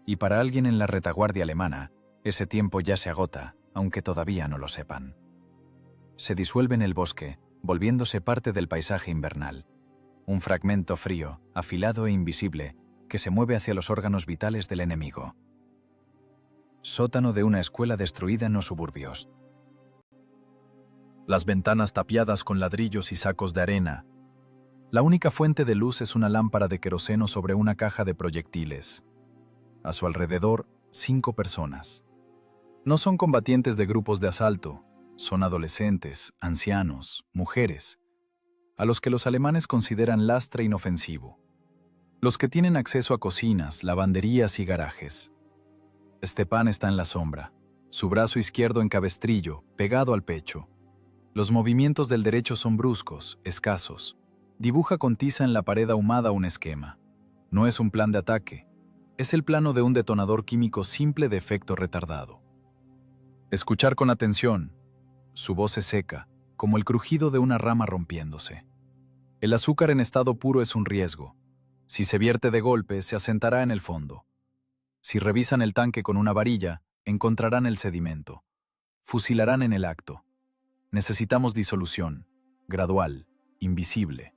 y para alguien en la retaguardia alemana, ese tiempo ya se agota, aunque todavía no lo sepan. Se disuelve en el bosque, volviéndose parte del paisaje invernal. Un fragmento frío, afilado e invisible, que se mueve hacia los órganos vitales del enemigo. Sótano de una escuela destruida en los suburbios. Las ventanas tapiadas con ladrillos y sacos de arena. La única fuente de luz es una lámpara de queroseno sobre una caja de proyectiles. A su alrededor, 5 personas. No son combatientes de grupos de asalto, son adolescentes, ancianos, mujeres, a los que los alemanes consideran lastre inofensivo. Los que tienen acceso a cocinas, lavanderías y garajes. Stepan está en la sombra, su brazo izquierdo en cabestrillo, pegado al pecho. Los movimientos del derecho son bruscos, escasos. Dibuja con tiza en la pared ahumada un esquema. No es un plan de ataque, es el plano de un detonador químico simple de efecto retardado. Escuchar con atención. Su voz es seca, como el crujido de una rama rompiéndose. El azúcar en estado puro es un riesgo. Si se vierte de golpe, se asentará en el fondo. Si revisan el tanque con una varilla, encontrarán el sedimento. Fusilarán en el acto. Necesitamos disolución, gradual, invisible.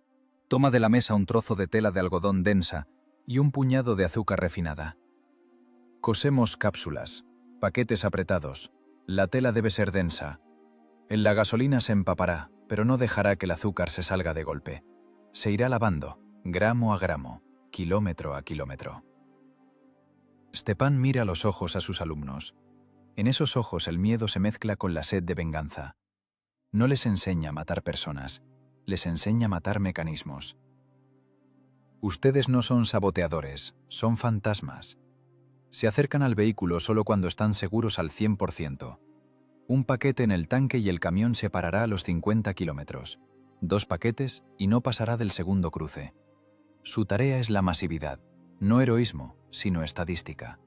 Toma de la mesa un trozo de tela de algodón densa y un puñado de azúcar refinada. Cosemos cápsulas, paquetes apretados. La tela debe ser densa. En la gasolina se empapará, pero no dejará que el azúcar se salga de golpe. Se irá lavando, gramo a gramo, kilómetro a kilómetro. Stepan mira a los ojos a sus alumnos. En esos ojos el miedo se mezcla con la sed de venganza. No les enseña a matar personas, les enseña a matar mecanismos. Ustedes no son saboteadores, son fantasmas. Se acercan al vehículo solo cuando están seguros al 100%. Un paquete en el tanque y el camión se parará a los 50 kilómetros. 2 paquetes y no pasará del segundo cruce. Su tarea es la masividad, no heroísmo, sino estadística.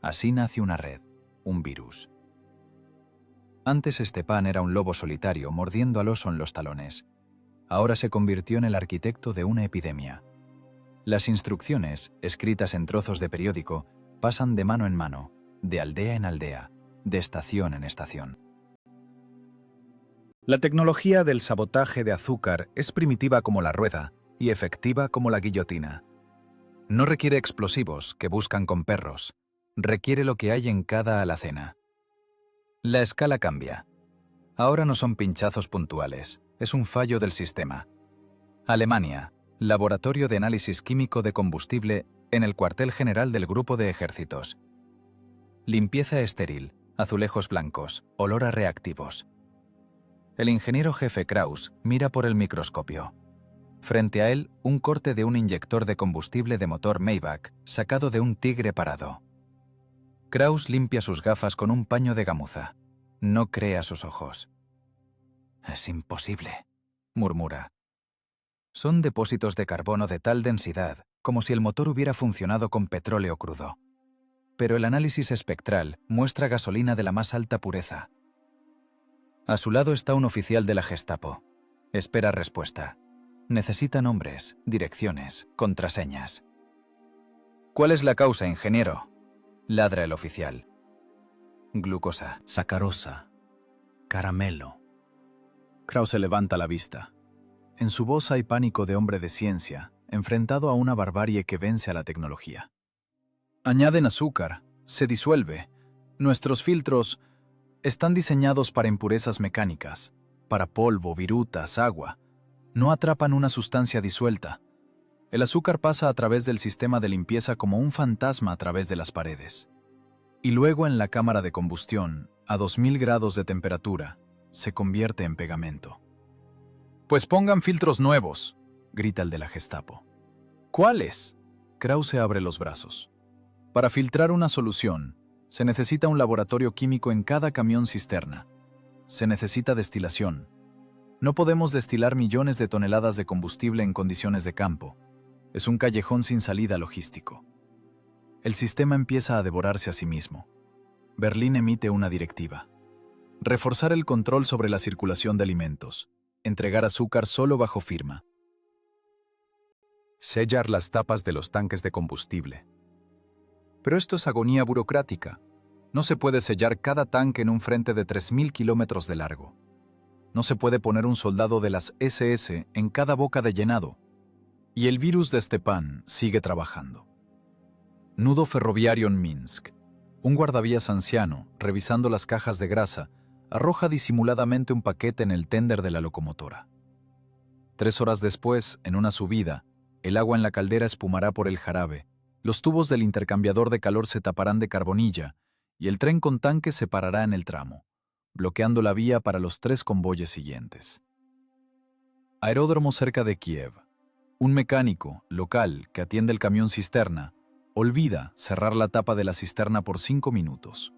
Así nace una red, un virus. Antes Stepan era un lobo solitario mordiendo al oso en los talones. Ahora se convirtió en el arquitecto de una epidemia. Las instrucciones, escritas en trozos de periódico, pasan de mano en mano, de aldea en aldea, de estación en estación. La tecnología del sabotaje de azúcar es primitiva como la rueda y efectiva como la guillotina. No requiere explosivos que buscan con perros, requiere lo que hay en cada alacena. La escala cambia. Ahora no son pinchazos puntuales, es un fallo del sistema. Alemania, Laboratorio de Análisis Químico de Combustible en el cuartel general del Grupo de Ejércitos. Limpieza estéril, azulejos blancos, olor a reactivos. El ingeniero jefe Kraus mira por el microscopio. Frente a él, un corte de un inyector de combustible de motor Maybach sacado de un tigre parado. Kraus limpia sus gafas con un paño de gamuza. No cree a sus ojos. «Es imposible», murmura. Son depósitos de carbono de tal densidad, como si el motor hubiera funcionado con petróleo crudo. Pero el análisis espectral muestra gasolina de la más alta pureza. A su lado está un oficial de la Gestapo. Espera respuesta. Necesita nombres, direcciones, contraseñas. «¿Cuál es la causa, ingeniero?», ladra el oficial. «Glucosa». Sacarosa, caramelo, Krause levanta la vista. En su voz hay pánico de hombre de ciencia, enfrentado a una barbarie que vence a la tecnología. Añaden azúcar, se disuelve. Nuestros filtros están diseñados para impurezas mecánicas, para polvo, virutas, agua. No atrapan una sustancia disuelta. El azúcar pasa a través del sistema de limpieza como un fantasma a través de las paredes. Y luego en la cámara de combustión, a 2000 grados de temperatura, se convierte en pegamento. «Pues pongan filtros nuevos», grita el de la Gestapo. «¿Cuáles?». Krause abre los brazos. Para filtrar una solución, se necesita un laboratorio químico en cada camión cisterna. Se necesita destilación. No podemos destilar millones de toneladas de combustible en condiciones de campo. Es un callejón sin salida logístico. El sistema empieza a devorarse a sí mismo. Berlín emite una directiva. Reforzar el control sobre la circulación de alimentos. Entregar azúcar solo bajo firma. Sellar las tapas de los tanques de combustible. Pero esto es agonía burocrática. No se puede sellar cada tanque en un frente de 3000 kilómetros de largo. No se puede poner un soldado de las SS en cada boca de llenado. Y el virus de Stepan sigue trabajando. Nudo ferroviario en Minsk. Un guardavías anciano, revisando las cajas de grasa, arroja disimuladamente un paquete en el tender de la locomotora. 3 horas después, en una subida, el agua en la caldera espumará por el jarabe, los tubos del intercambiador de calor se taparán de carbonilla y el tren con tanque se parará en el tramo, bloqueando la vía para los 3 convoyes siguientes. Aeródromo cerca de Kiev. Un mecánico, local, que atiende el camión cisterna, olvida cerrar la tapa de la cisterna por 5 minutos.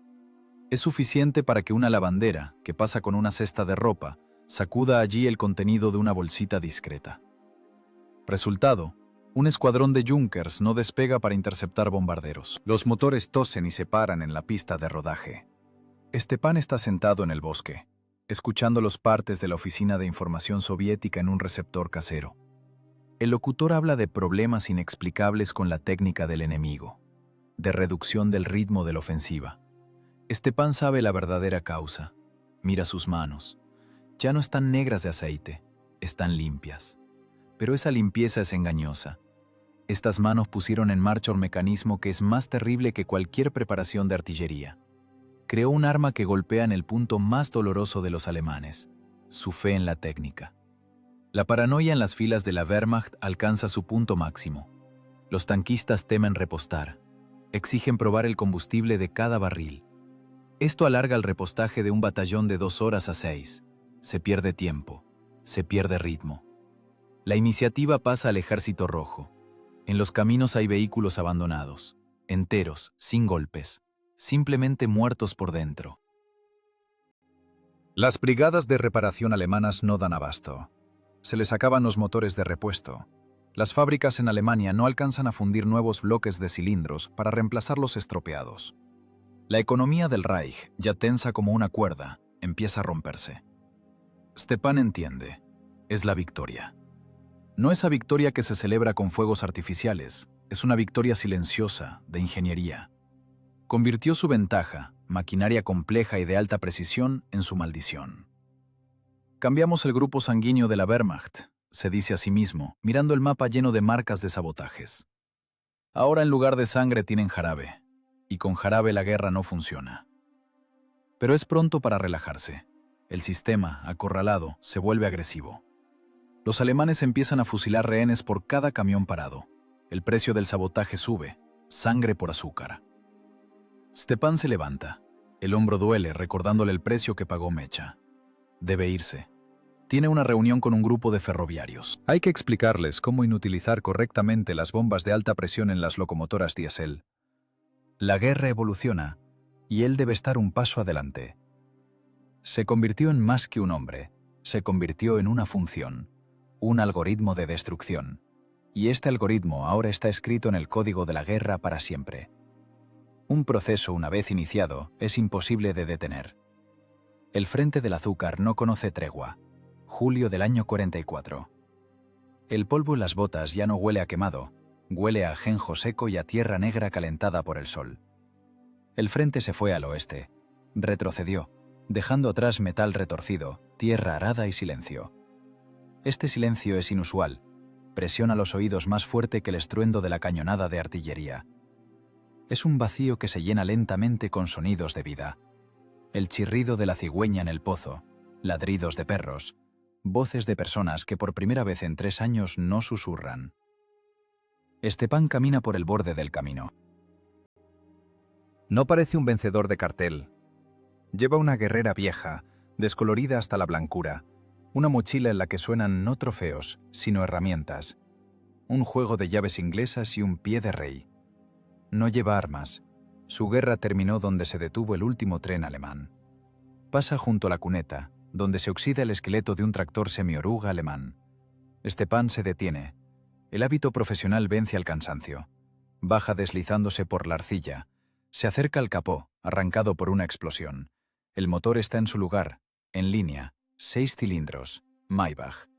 Es suficiente para que una lavandera, que pasa con una cesta de ropa, sacuda allí el contenido de una bolsita discreta. Resultado, un escuadrón de Junkers no despega para interceptar bombarderos. Los motores tosen y se paran en la pista de rodaje. Stepan está sentado en el bosque, escuchando los partes de la oficina de información soviética en un receptor casero. El locutor habla de problemas inexplicables con la técnica del enemigo, de reducción del ritmo de la ofensiva. Stepan sabe la verdadera causa. Mira sus manos. Ya no están negras de aceite, están limpias. Pero esa limpieza es engañosa. Estas manos pusieron en marcha un mecanismo que es más terrible que cualquier preparación de artillería. Creó un arma que golpea en el punto más doloroso de los alemanes, su fe en la técnica. La paranoia en las filas de la Wehrmacht alcanza su punto máximo. Los tanquistas temen repostar. Exigen probar el combustible de cada barril. Esto alarga el repostaje de un batallón de 2 horas a 6. Se pierde tiempo. Se pierde ritmo. La iniciativa pasa al Ejército Rojo. En los caminos hay vehículos abandonados, enteros, sin golpes, simplemente muertos por dentro. Las brigadas de reparación alemanas no dan abasto. Se les acaban los motores de repuesto. Las fábricas en Alemania no alcanzan a fundir nuevos bloques de cilindros para reemplazar los estropeados. La economía del Reich, ya tensa como una cuerda, empieza a romperse. Stepan entiende. Es la victoria. No esa victoria que se celebra con fuegos artificiales, es una victoria silenciosa, de ingeniería. Convirtió su ventaja, maquinaria compleja y de alta precisión, en su maldición. Cambiamos el grupo sanguíneo de la Wehrmacht, se dice a sí mismo, mirando el mapa lleno de marcas de sabotajes. Ahora en lugar de sangre tienen jarabe, y con jarabe la guerra no funciona. Pero es pronto para relajarse. El sistema, acorralado, se vuelve agresivo. Los alemanes empiezan a fusilar rehenes por cada camión parado. El precio del sabotaje sube, sangre por azúcar. Stepan se levanta. El hombro duele recordándole el precio que pagó Mecha. Debe irse. Tiene una reunión con un grupo de ferroviarios. Hay que explicarles cómo inutilizar correctamente las bombas de alta presión en las locomotoras diésel. La guerra evoluciona y él debe estar un paso adelante. Se convirtió en más que un hombre. Se convirtió en una función, un algoritmo de destrucción. Y este algoritmo ahora está escrito en el código de la guerra para siempre. Un proceso, una vez iniciado, es imposible de detener. El frente del azúcar no conoce tregua. Julio del año 44. El polvo en las botas ya no huele a quemado, huele a ajenjo seco y a tierra negra calentada por el sol. El frente se fue al oeste, retrocedió, dejando atrás metal retorcido, tierra arada y silencio. Este silencio es inusual, presiona los oídos más fuerte que el estruendo de la cañonada de artillería. Es un vacío que se llena lentamente con sonidos de vida. El chirrido de la cigüeña en el pozo, ladridos de perros, voces de personas que por primera vez en 3 años no susurran. Stepan camina por el borde del camino. No parece un vencedor de cartel. Lleva una guerrera vieja, descolorida hasta la blancura, una mochila en la que suenan no trofeos, sino herramientas, un juego de llaves inglesas y un pie de rey. No lleva armas. Su guerra terminó donde se detuvo el último tren alemán. Pasa junto a la cuneta, donde se oxida el esqueleto de un tractor semioruga alemán. Stepan se detiene. El hábito profesional vence al cansancio. Baja deslizándose por la arcilla. Se acerca al capó, arrancado por una explosión. El motor está en su lugar, en línea, 6 cilindros, Maybach.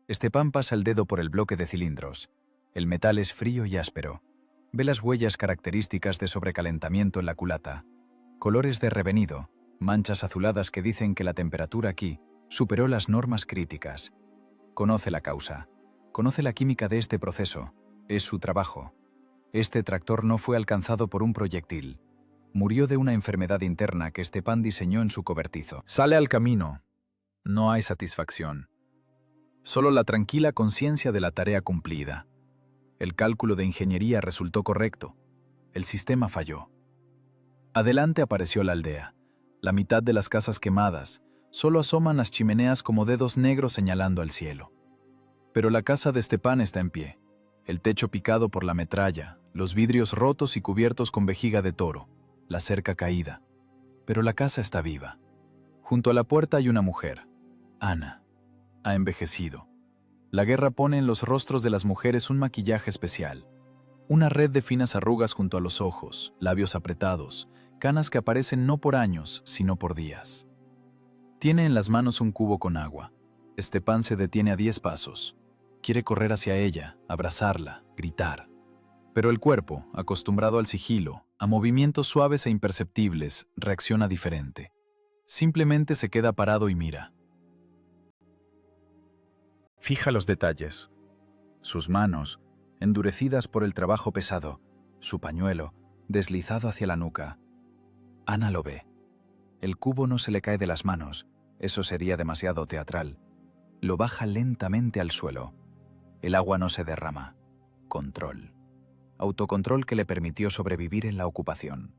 Stepan pasa el dedo por el bloque de cilindros. El metal es frío y áspero. Ve las huellas características de sobrecalentamiento en la culata. Colores de revenido, manchas azuladas que dicen que la temperatura aquí superó las normas críticas. Conoce la causa. Conoce la química de este proceso. Es su trabajo. Este tractor no fue alcanzado por un proyectil. Murió de una enfermedad interna que Stepan diseñó en su cobertizo. Sale al camino. No hay satisfacción. Solo la tranquila conciencia de la tarea cumplida. El cálculo de ingeniería resultó correcto. El sistema falló. Adelante apareció la aldea. La mitad de las casas quemadas. Solo asoman las chimeneas como dedos negros señalando al cielo. Pero la casa de Stepan está en pie. El techo picado por la metralla, los vidrios rotos y cubiertos con vejiga de toro, la cerca caída. Pero la casa está viva. Junto a la puerta hay una mujer, Ana. Ha envejecido. La guerra pone en los rostros de las mujeres un maquillaje especial. Una red de finas arrugas junto a los ojos, labios apretados, canas que aparecen no por años, sino por días. Tiene en las manos un cubo con agua. Stepan se detiene a 10 pasos. Quiere correr hacia ella, abrazarla, gritar. Pero el cuerpo, acostumbrado al sigilo, a movimientos suaves e imperceptibles, reacciona diferente. Simplemente se queda parado y mira. Fija los detalles. Sus manos, endurecidas por el trabajo pesado, su pañuelo, deslizado hacia la nuca. Ana lo ve. El cubo no se le cae de las manos, eso sería demasiado teatral. Lo baja lentamente al suelo. El agua no se derrama. Control. Autocontrol que le permitió sobrevivir en la ocupación.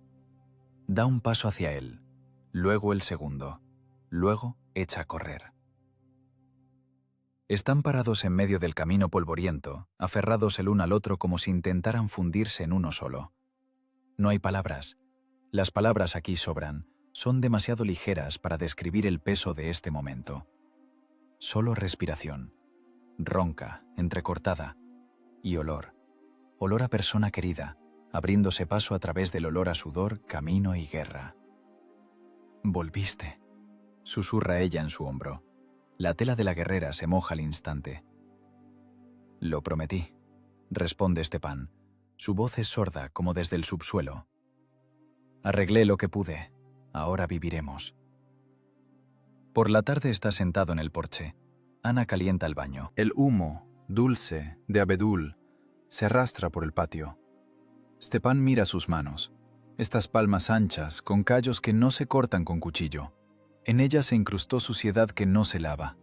Da un paso hacia él, luego el segundo, luego echa a correr. Están parados en medio del camino polvoriento, aferrados el uno al otro como si intentaran fundirse en uno solo. No hay palabras. Las palabras aquí sobran, son demasiado ligeras para describir el peso de este momento. Solo respiración, ronca, entrecortada, y olor. Olor a persona querida, abriéndose paso a través del olor a sudor, camino y guerra. «Volviste», susurra ella en su hombro. La tela de la guerrera se moja al instante. «Lo prometí», responde Stepan. Su voz es sorda como desde el subsuelo. «Arreglé lo que pude. Ahora viviremos». Por la tarde está sentado en el porche. Ana calienta el baño. El humo, dulce, de abedul, se arrastra por el patio. Stepan mira sus manos. Estas palmas anchas, con callos que no se cortan con cuchillo. En ellas se incrustó suciedad que no se lava.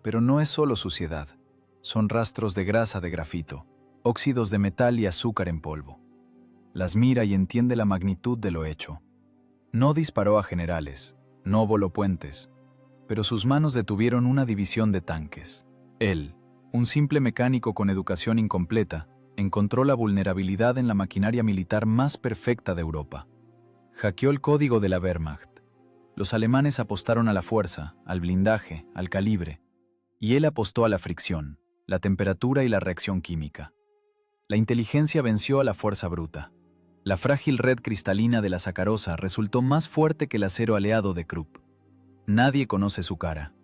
Pero no es solo suciedad. Son rastros de grasa de grafito, óxidos de metal y azúcar en polvo. Las mira y entiende la magnitud de lo hecho. No disparó a generales, no voló puentes, pero sus manos detuvieron una división de tanques. Él, un simple mecánico con educación incompleta, encontró la vulnerabilidad en la maquinaria militar más perfecta de Europa. Hackeó el código de la Wehrmacht. Los alemanes apostaron a la fuerza, al blindaje, al calibre, y él apostó a la fricción, la temperatura y la reacción química. La inteligencia venció a la fuerza bruta. La frágil red cristalina de la sacarosa resultó más fuerte que el acero aleado de Krupp. Nadie conoce su cara.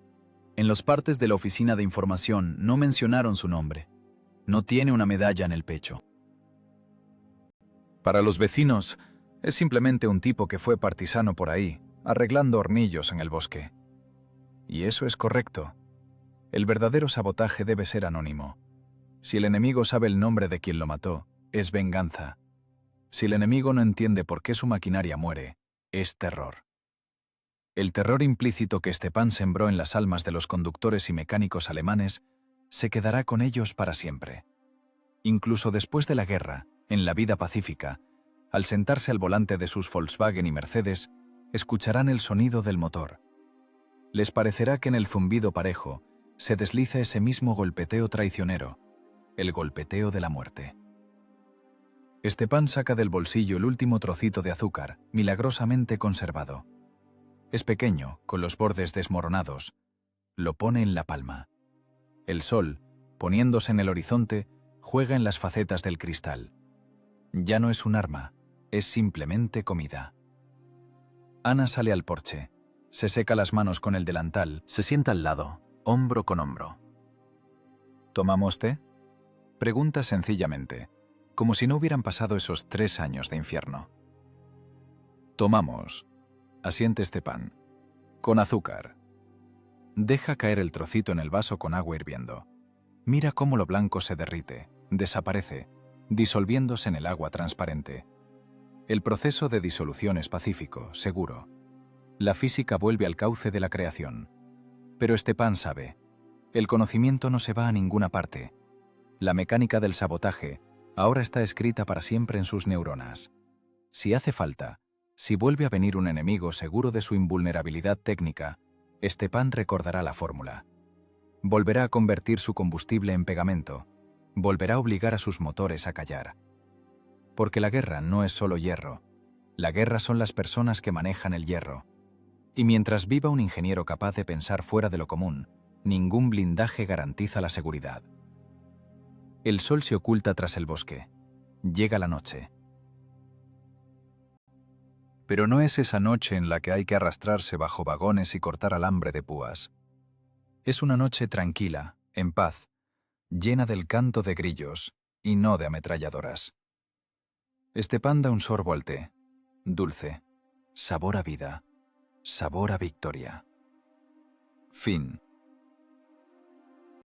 En los partes de la oficina de información no mencionaron su nombre. No tiene una medalla en el pecho. Para los vecinos, es simplemente un tipo que fue partisano por ahí, arreglando hornillos en el bosque. Y eso es correcto. El verdadero sabotaje debe ser anónimo. Si el enemigo sabe el nombre de quien lo mató, es venganza. Si el enemigo no entiende por qué su maquinaria muere, es terror. El terror implícito que Stepan sembró en las almas de los conductores y mecánicos alemanes se quedará con ellos para siempre. Incluso después de la guerra, en la vida pacífica, al sentarse al volante de sus Volkswagen y Mercedes, escucharán el sonido del motor. Les parecerá que en el zumbido parejo se desliza ese mismo golpeteo traicionero, el golpeteo de la muerte. Stepan saca del bolsillo el último trocito de azúcar, milagrosamente conservado. Es pequeño, con los bordes desmoronados. Lo pone en la palma. El sol, poniéndose en el horizonte, juega en las facetas del cristal. Ya no es un arma, es simplemente comida. Ana sale al porche. Se seca las manos con el delantal. Se sienta al lado, hombro con hombro. ¿Tomamos té? Pregunta sencillamente, como si no hubieran pasado esos 3 años de infierno. Tomamos, asiente Stepan, con azúcar. Deja caer el trocito en el vaso con agua hirviendo. Mira cómo lo blanco se derrite, desaparece, disolviéndose en el agua transparente. El proceso de disolución es pacífico, seguro. La física vuelve al cauce de la creación. Pero Stepan sabe, el conocimiento no se va a ninguna parte. La mecánica del sabotaje ahora está escrita para siempre en sus neuronas. Si hace falta, si vuelve a venir un enemigo seguro de su invulnerabilidad técnica, Stepan recordará la fórmula. Volverá a convertir su combustible en pegamento. Volverá a obligar a sus motores a callar. Porque la guerra no es solo hierro. La guerra son las personas que manejan el hierro. Y mientras viva un ingeniero capaz de pensar fuera de lo común, ningún blindaje garantiza la seguridad. El sol se oculta tras el bosque. Llega la noche. Pero no es esa noche en la que hay que arrastrarse bajo vagones y cortar alambre de púas. Es una noche tranquila, en paz, llena del canto de grillos y no de ametralladoras. Stepan da un sorbo al té, dulce, sabor a vida, sabor a victoria. Fin.